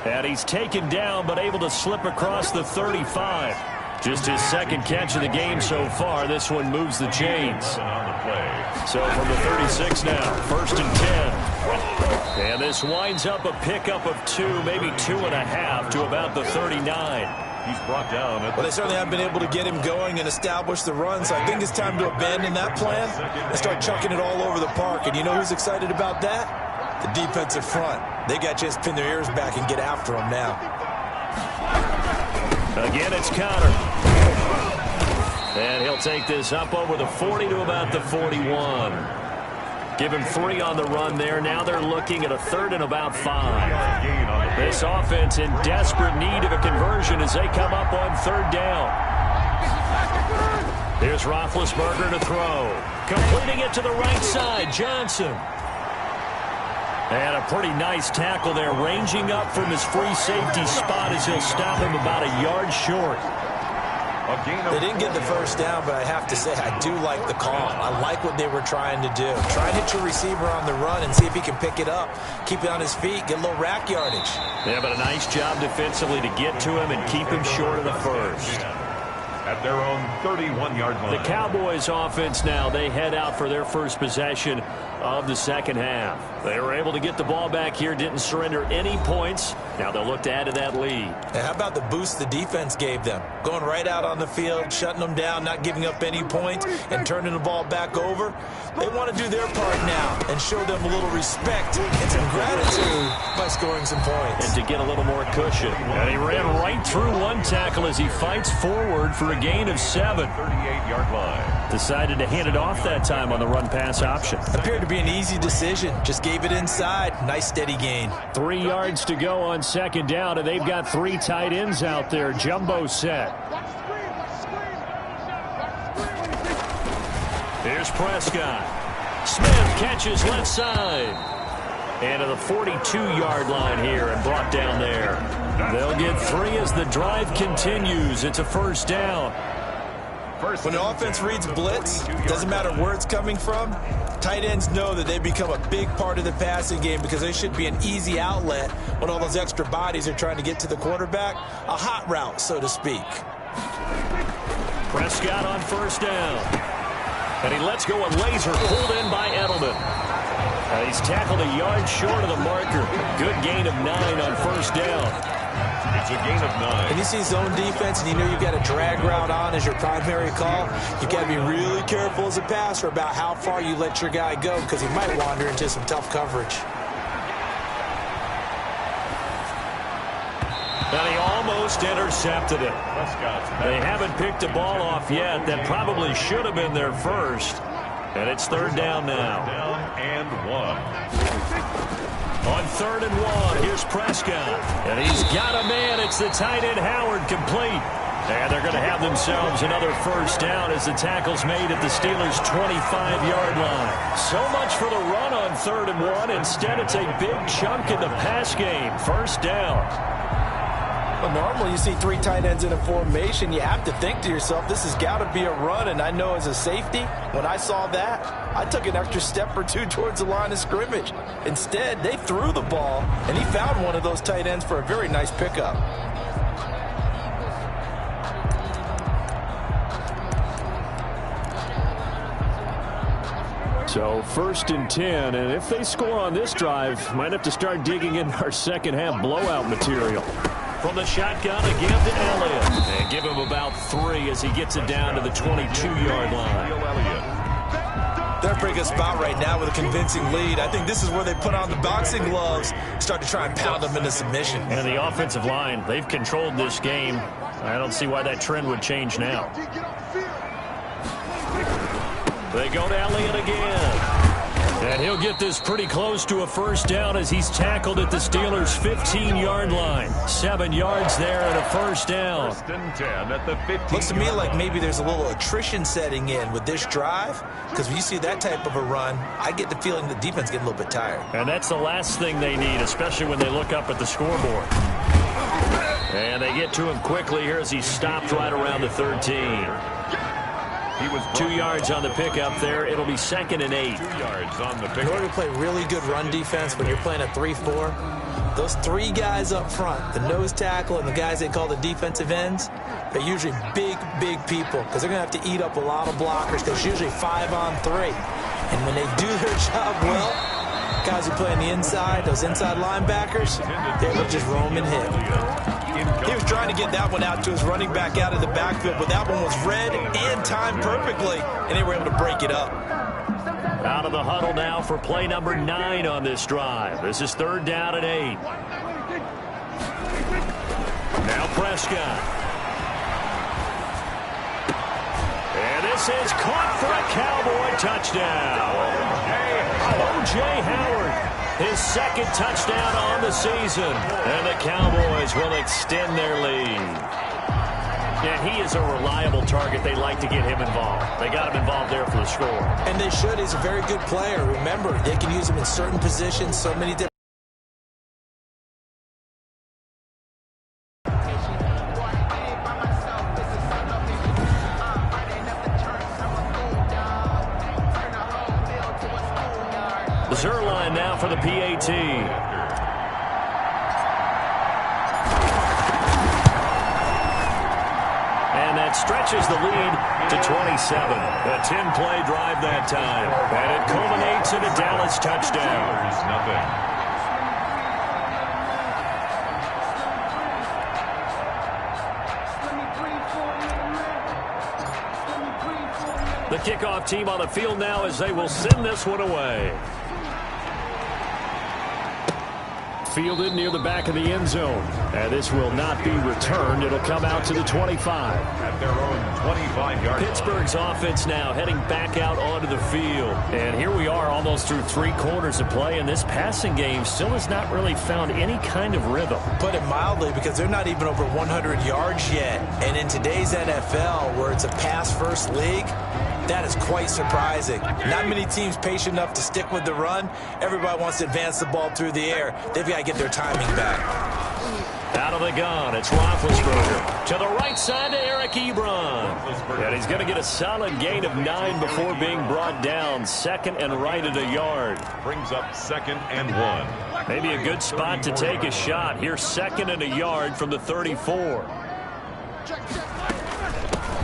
And he's taken down but able to slip across the 35. Just his second catch of the game so far. This one moves the chains. So from the 36 now, 1st and 10. And this winds up a pickup of 2, maybe 2.5 to about the 39. He's brought down. Well, they certainly haven't been able to get him going and establish the run, so I think it's time to abandon that plan and start chucking it all over the park. And you know who's excited about that? The defensive front. They got a chance to pin their ears back and get after him now. Again, it's Connor. And he'll take this up over the 40 to about the 41. Give him 3 on the run there. Now they're looking at a 3rd and about 5. This offense in desperate need of a conversion as they come up on 3rd down. Here's Roethlisberger to throw. Completing it to the right side, Johnson. And a pretty nice tackle there, ranging up from his free safety spot as he'll stop him about a yard short. They didn't get the first down, but I have to say, I do like the call. I like what they were trying to do. Try and hit your receiver on the run and see if he can pick it up, keep it on his feet, get a little rack yardage. Yeah, but a nice job defensively to get to him and keep him short of the first. At their own 31-yard line. The Cowboys offense now, they head out for their first possession of the second half. They were able to get the ball back here, didn't surrender any points. Now they'll look to add to that lead. And how about the boost the defense gave them? Going right out on the field, shutting them down, not giving up any points, and turning the ball back over. They want to do their part now and show them a little respect and some gratitude by scoring some points. And to get a little more cushion. And he ran right through one tackle as he fights forward for a gain of 7. 38-yard line. Decided to hand it off that time on the run-pass option. Appeared to be an easy decision. Just gave it inside. Nice steady gain. 3 yards to go on 2nd down, and they've got 3 tight ends out there. Jumbo set. Here's Prescott. Smith catches left side. And to the 42-yard line here and brought down there. They'll get 3 as the drive continues. It's a 1st down. When the offense reads blitz, doesn't matter where it's coming from, tight ends know that they become a big part of the passing game because they should be an easy outlet when all those extra bodies are trying to get to the quarterback. A hot route, so to speak. Prescott on 1st down. And he lets go a laser pulled in by Edelman. He's tackled a yard short of the marker. Good gain of 9 on 1st down. It's a gain of 9. When you see zone defense and you know you've got a drag route on as your primary call, you've got to be really careful as a passer about how far you let your guy go because he might wander into some tough coverage. And he almost intercepted it. They haven't picked the ball off yet. That probably should have been their first. And it's 3rd down now. Down and 1. On 3rd and 1, here's Prescott. And he's got a man. It's the tight end Howard complete. And they're going to have themselves another 1st down as the tackle's made at the Steelers' 25-yard line. So much for the run on 3rd and 1. Instead, it's a big chunk in the pass game. 1st down. Well, normally you see 3 tight ends in a formation. You have to think to yourself, this has got to be a run. And I know as a safety, when I saw that, I took an extra step or 2 towards the line of scrimmage. Instead, they threw the ball, and he found one of those tight ends for a very nice pickup. So 1st and 10, and if they score on this drive, might have to start digging in our second half blowout material. From the shotgun again to Elliott. And give him about 3 as he gets it down to the 22-yard line. They're in a pretty good spot right now with a convincing lead. I think this is where they put on the boxing gloves, start to try and pound them into submission. And the offensive line, they've controlled this game. I don't see why that trend would change now. They go to Elliott again. And he'll get this pretty close to a first down as he's tackled at the Steelers' 15-yard line. 7 yards there and a first down. 1st and 10 at the 15. Looks to me like maybe there's a little attrition setting in with this drive, because when you see that type of a run, I get the feeling the defense getting a little bit tired. And that's the last thing they need, especially when they look up at the scoreboard. And they get to him quickly here as he stopped right around the 13. He was 2 yards on the pickup there. It'll be 2nd and 8. 2 yards on the In pick. order to play really good run defense when you're playing a 3-4, those 3 guys up front, the nose tackle and the guys they call the defensive ends, they're usually big, big people because they're going to have to eat up a lot of blockers because it's usually 5 on 3. And when they do their job well, guys who play on the inside, those inside linebackers, they're able to just roam and hit. He was trying to get that one out to his running back out of the backfield, but that one was read and timed perfectly, and they were able to break it up. Out of the huddle now for play number 9 on this drive. This is 3rd down and 8. Now Prescott. And this is caught for a Cowboy touchdown. O.J. Howard. His 2nd touchdown on the season. And the Cowboys will extend their lead. And he is a reliable target. They like to get him involved. They got him involved there for the score. And they should. He's a very good player. Remember, they can use him in certain positions, so many different. The Zerline now for the PAT. And that stretches the lead to 27. A 10-play drive that time. And it culminates in a Dallas touchdown. The kickoff team on the field now as they will send this one away. Fielded near the back of the end zone. And this will not be returned. It'll come out to the 25. At their own 25-yard line. Pittsburgh's offense now heading back out onto the field. And here we are almost through 3 quarters of play, and this passing game still has not really found any kind of rhythm. Put it mildly, because they're not even over 100 yards yet. And in today's NFL, where it's a pass-first league, that is quite surprising. Not many teams patient enough to stick with the run. Everybody wants to advance the ball through the air. They've got to get their timing back. Out of the gun, it's Roethlisberger. To the right side to Eric Ebron. And he's going to get a solid gain of 9 before being brought down. 2nd and right at a yard. Brings up 2nd and 1. Maybe a good spot to take a shot. Here's 2nd and a yard from the 34.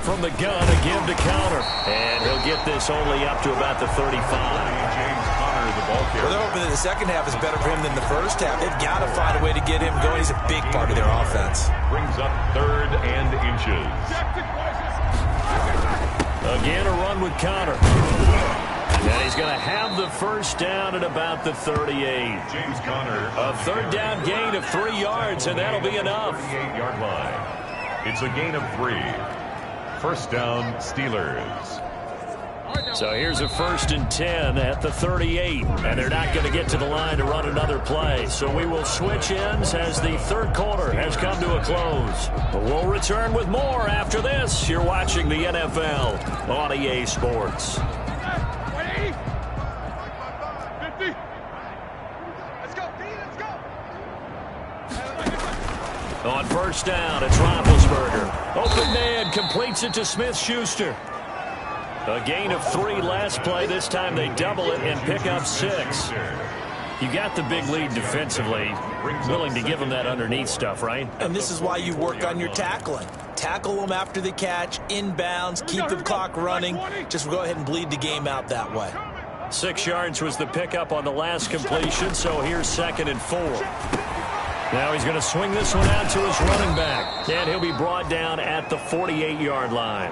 From the gun, again to counter. And he'll get this only up to about the 35. James Conner, the ball carrier. Well, they're hoping that the second half is better for him than the first half. They've got to find a way to get him going. He's a big part of their offense. Brings up 3rd and inches. Again, a run with Conner. And he's going to have the first down at about the 38. James Conner. A 3rd down gain of 3 yards, and that'll be enough. 38-yard line. It's a gain of 3. First down, Steelers. So here's a 1st and 10 at the 38. And they're not going to get to the line to run another play. So we will switch ends as the 3rd quarter has come to a close. But we'll return with more after this. You're watching the NFL on EA Sports. 50. Let's go, D, let's go. On first down, it's Roethlisberger. Open man completes it to Smith-Schuster. A gain of 3 last play. This time they double it and pick up 6. You got the big lead defensively. Willing to give them that underneath stuff, right? And this is why you work on your tackling. Tackle them after the catch, inbounds, keep the clock running. Just go ahead and bleed the game out that way. 6 yards was the pickup on the last completion, so here's 2nd and 4. Now he's going to swing this one out to his running back, and he'll be brought down at the 48-yard line.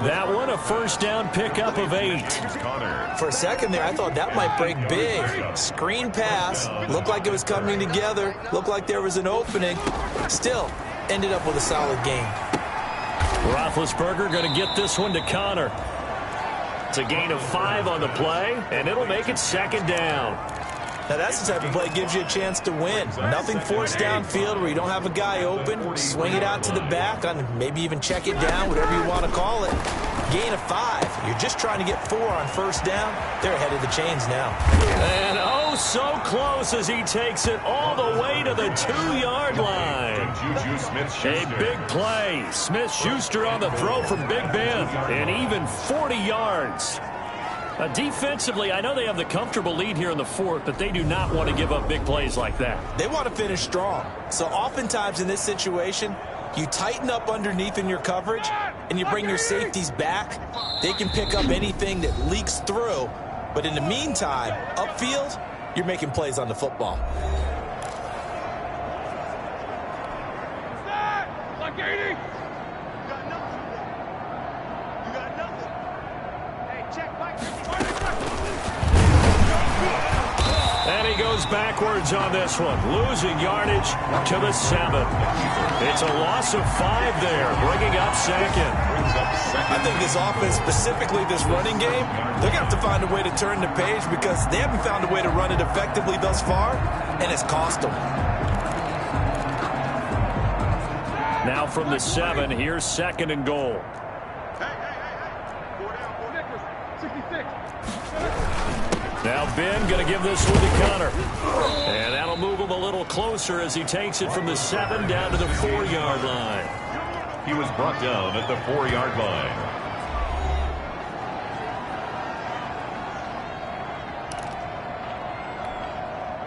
That one, a first down pickup of 8. For a second there, I thought that might break big. Screen pass. Looked like it was coming together. Looked like there was an opening. Still, ended up with a solid game. Roethlisberger going to get this one to Connor. It's a gain of 5 on the play, and it'll make it 2nd down. Now, that's the type of play that gives you a chance to win. Nothing forced downfield where you don't have a guy open. Swing it out to the back, maybe even check it down, whatever you want to call it. Gain of 5. You're just trying to get 4 on first down. They're ahead of the chains now. And oh, so close as he takes it all the way to the 2-yard line. A big play. Smith-Schuster on the throw from Big Ben. And even 40 yards. Defensively, I know they have the comfortable lead here in the 4th, but they do not want to give up big plays like that. They want to finish strong. So oftentimes in this situation, you tighten up underneath in your coverage, and you bring your safeties back. They can pick up anything that leaks through. But in the meantime, upfield, you're making plays on the football. And he goes backwards on this one, losing yardage to the 7. It's a loss of 5 there, bringing up 2nd. I think this offense, specifically this running game, they're going to have to find a way to turn the page because they haven't found a way to run it effectively thus far, and it's cost them. Now from the 7, here's 2nd and goal. Now Ben going to give this one to Connor. And that'll move him a little closer as he takes it from the 7 down to the 4-yard line. He was brought down at the 4-yard line.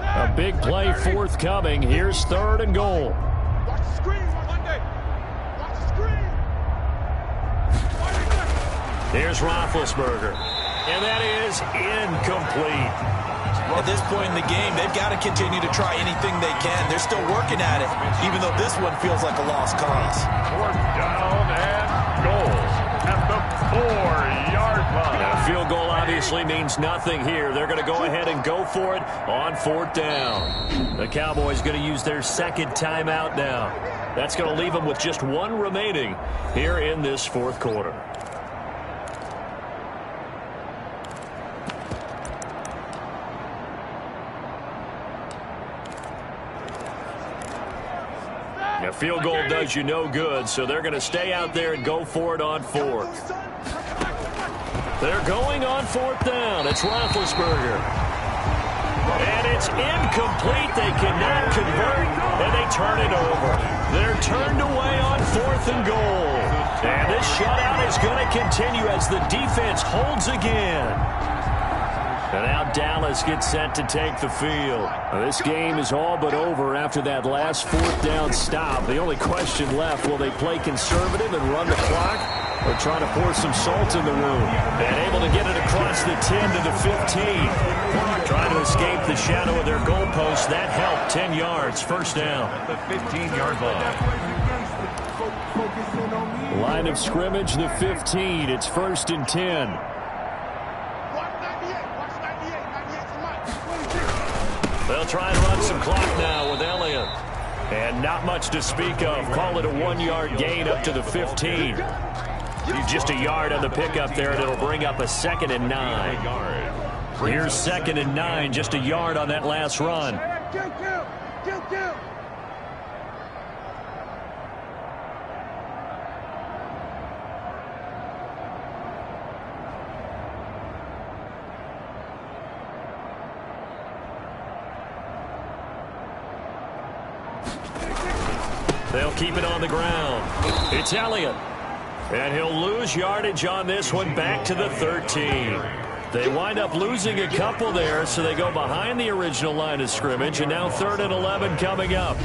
A big play forthcoming. Here's 3rd and goal. Watch the screen, Monday. Watch the screen. Here's Roethlisberger. And that is incomplete. At this point in the game, they've got to continue to try anything they can. They're still working at it, even though this one feels like a lost cause. 4th down and goal at the 4-yard line. Now, a field goal obviously means nothing here. They're going to go ahead and go for it on 4th down. The Cowboys going to use their 2nd timeout now. That's going to leave them with just 1 remaining here in this 4th quarter. A field goal does you no good, so they're going to stay out there and go for it on 4th. They're going on 4th down. It's Roethlisberger. And it's incomplete. They cannot convert, and they turn it over. They're turned away on 4th and goal. And this shutout is going to continue as the defense holds again. And now Dallas gets set to take the field. Now, this game is all but over after that last 4th down stop. The only question left, will they play conservative and run the clock or try to pour some salt in the wound? And able to get it across the 10 to the 15. Trying to escape the shadow of their goalpost. That helped. 10 yards. First down. At the 15-yard line. Line of scrimmage, the 15. It's 1st and 10. They'll try and run some clock now with Elliott. And not much to speak of. Call it a 1-yard gain up to the 15. Just a yard on the pickup there, and it'll bring up a 2nd and 9. Here's 2nd and 9, just a yard on that last run. They'll keep it on the ground. It's Elliott. And he'll lose yardage on this one back to the 13. They wind up losing a couple there, so they go behind the original line of scrimmage, and now 3rd and 11 coming up.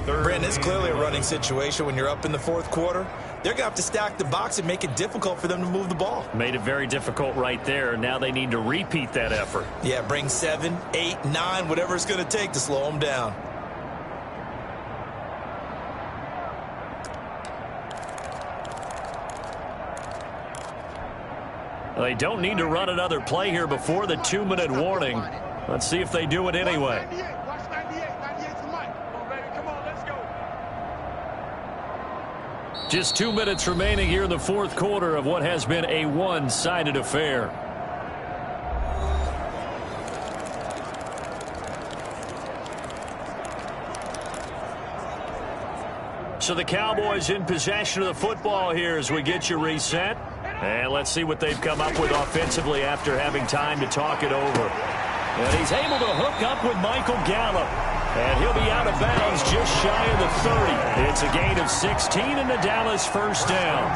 Brandon, it's clearly a running situation when you're up in the 4th quarter. they're going to have to stack the box and make it difficult for them to move the ball. Made it very difficult right there. Now they need to repeat that effort. Yeah, bring 7, 8, 9, whatever it's going to take to slow them down. They don't need to run another play here before the 2-minute warning. Let's see if they do it anyway. Watch 98. 98 to Mike. Come on, baby. Come on, let's go. Just 2 minutes remaining here in the fourth quarter of what has been a one-sided affair. So the Cowboys in possession of the football here as we get you reset. And let's see what they've come up with offensively after having time to talk it over. And he's able to hook up with Michael Gallup. And he'll be out of bounds just shy of the 30. It's a gain of 16 and a Dallas first down.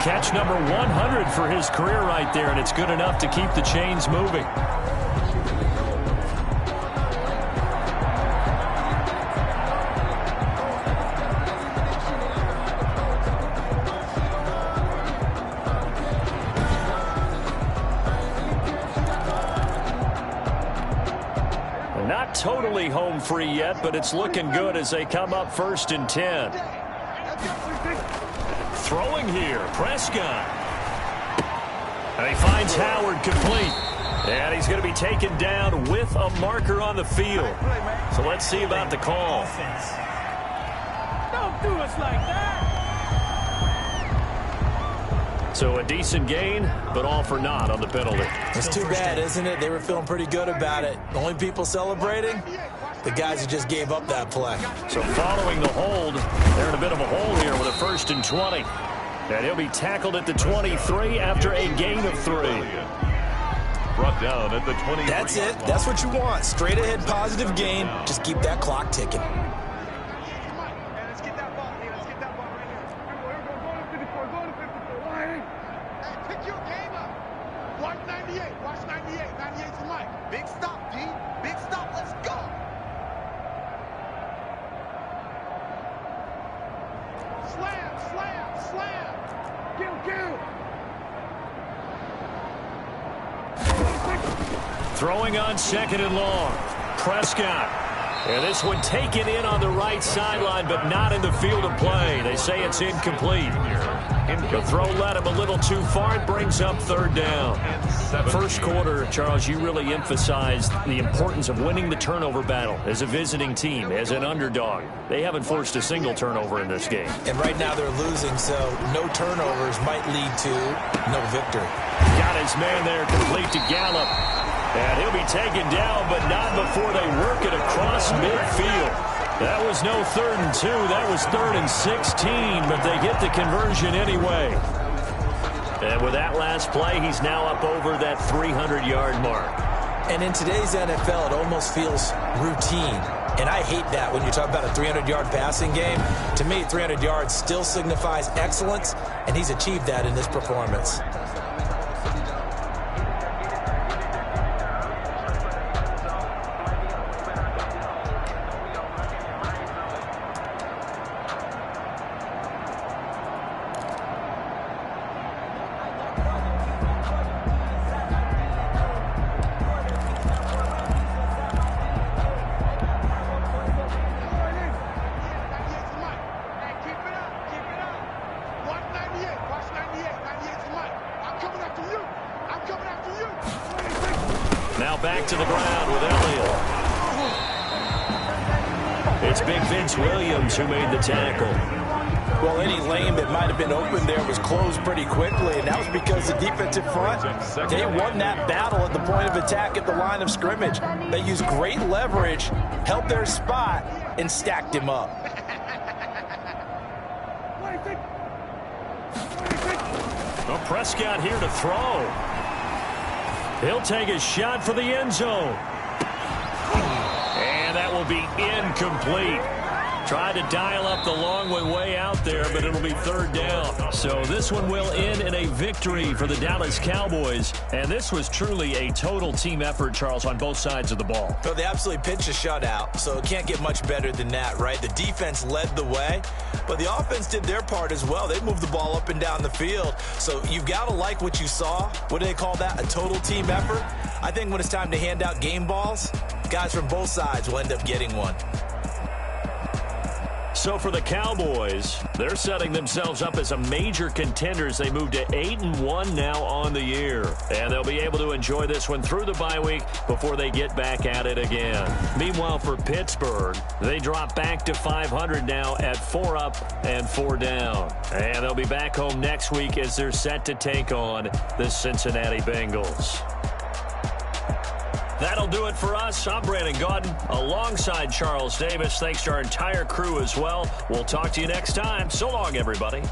Catch number 100 for his career right there, and it's good enough to keep the chains moving. Totally home free yet, but it's looking good as they come up 1st and 10. Throwing here, Prescott. And he finds Howard complete. And he's going to be taken down with a marker on the field. So let's see about the call. Don't do us like that. So a decent gain, but all for naught on the penalty. It's too bad, isn't it? They were feeling pretty good about it. The only people celebrating, the guys who just gave up that play. So following the hold, they're in a bit of a hole here with a 1st and 20. And he'll be tackled at the 23 after a gain of 3. Brought down at the 23. That's it. That's what you want. Straight ahead positive gain. Just keep that clock ticking. Throwing on 2nd and long. Prescott. And this one taken in on the right sideline, but not in the field of play. They say it's incomplete. The throw led him a little too far. It brings up 3rd down. First quarter, Charles, you really emphasized the importance of winning the turnover battle as a visiting team, as an underdog. They haven't forced a single turnover in this game. And right now they're losing, so no turnovers might lead to no victory. Got his man there complete to Gallup. And he'll be taken down, but not before they work it across midfield. That was no 3rd and 2. That was 3rd and 16, but they get the conversion anyway. And with that last play, he's now up over that 300-yard mark. And in today's NFL, it almost feels routine. And I hate that when you talk about a 300-yard passing game. To me, 300 yards still signifies excellence, and he's achieved that in this performance. Now back to the ground with Elliott. It's Big Vince Williams who made the tackle. Well, any lane that might have been open there was closed pretty quickly, and that was because the defensive front, they won that battle at the point of attack at the line of scrimmage. They used great leverage, held their spot, and stacked him up. Well, Prescott here to throw. He'll take a shot for the end zone. And that will be incomplete. Tried to dial up the long one way out there, but it'll be third down. So this one will end in a victory for the Dallas Cowboys. And this was truly a total team effort, Charles, on both sides of the ball. So they absolutely pitched a shutout, so it can't get much better than that, right? The defense led the way, but the offense did their part as well. They moved the ball up and down the field. So you've got to like what you saw. What do they call that? A total team effort? I think when it's time to hand out game balls, guys from both sides will end up getting one. So for the Cowboys, they're setting themselves up as a major contender as they move to 8-1 now on the year. And they'll be able to enjoy this one through the bye week before they get back at it again. Meanwhile, for Pittsburgh, they drop back to 500 now at 4 up and 4 down. And they'll be back home next week as they're set to take on the Cincinnati Bengals. That'll do it for us. I'm Brandon Gaudin alongside Charles Davis. Thanks to our entire crew as well. We'll talk to you next time. So long, everybody.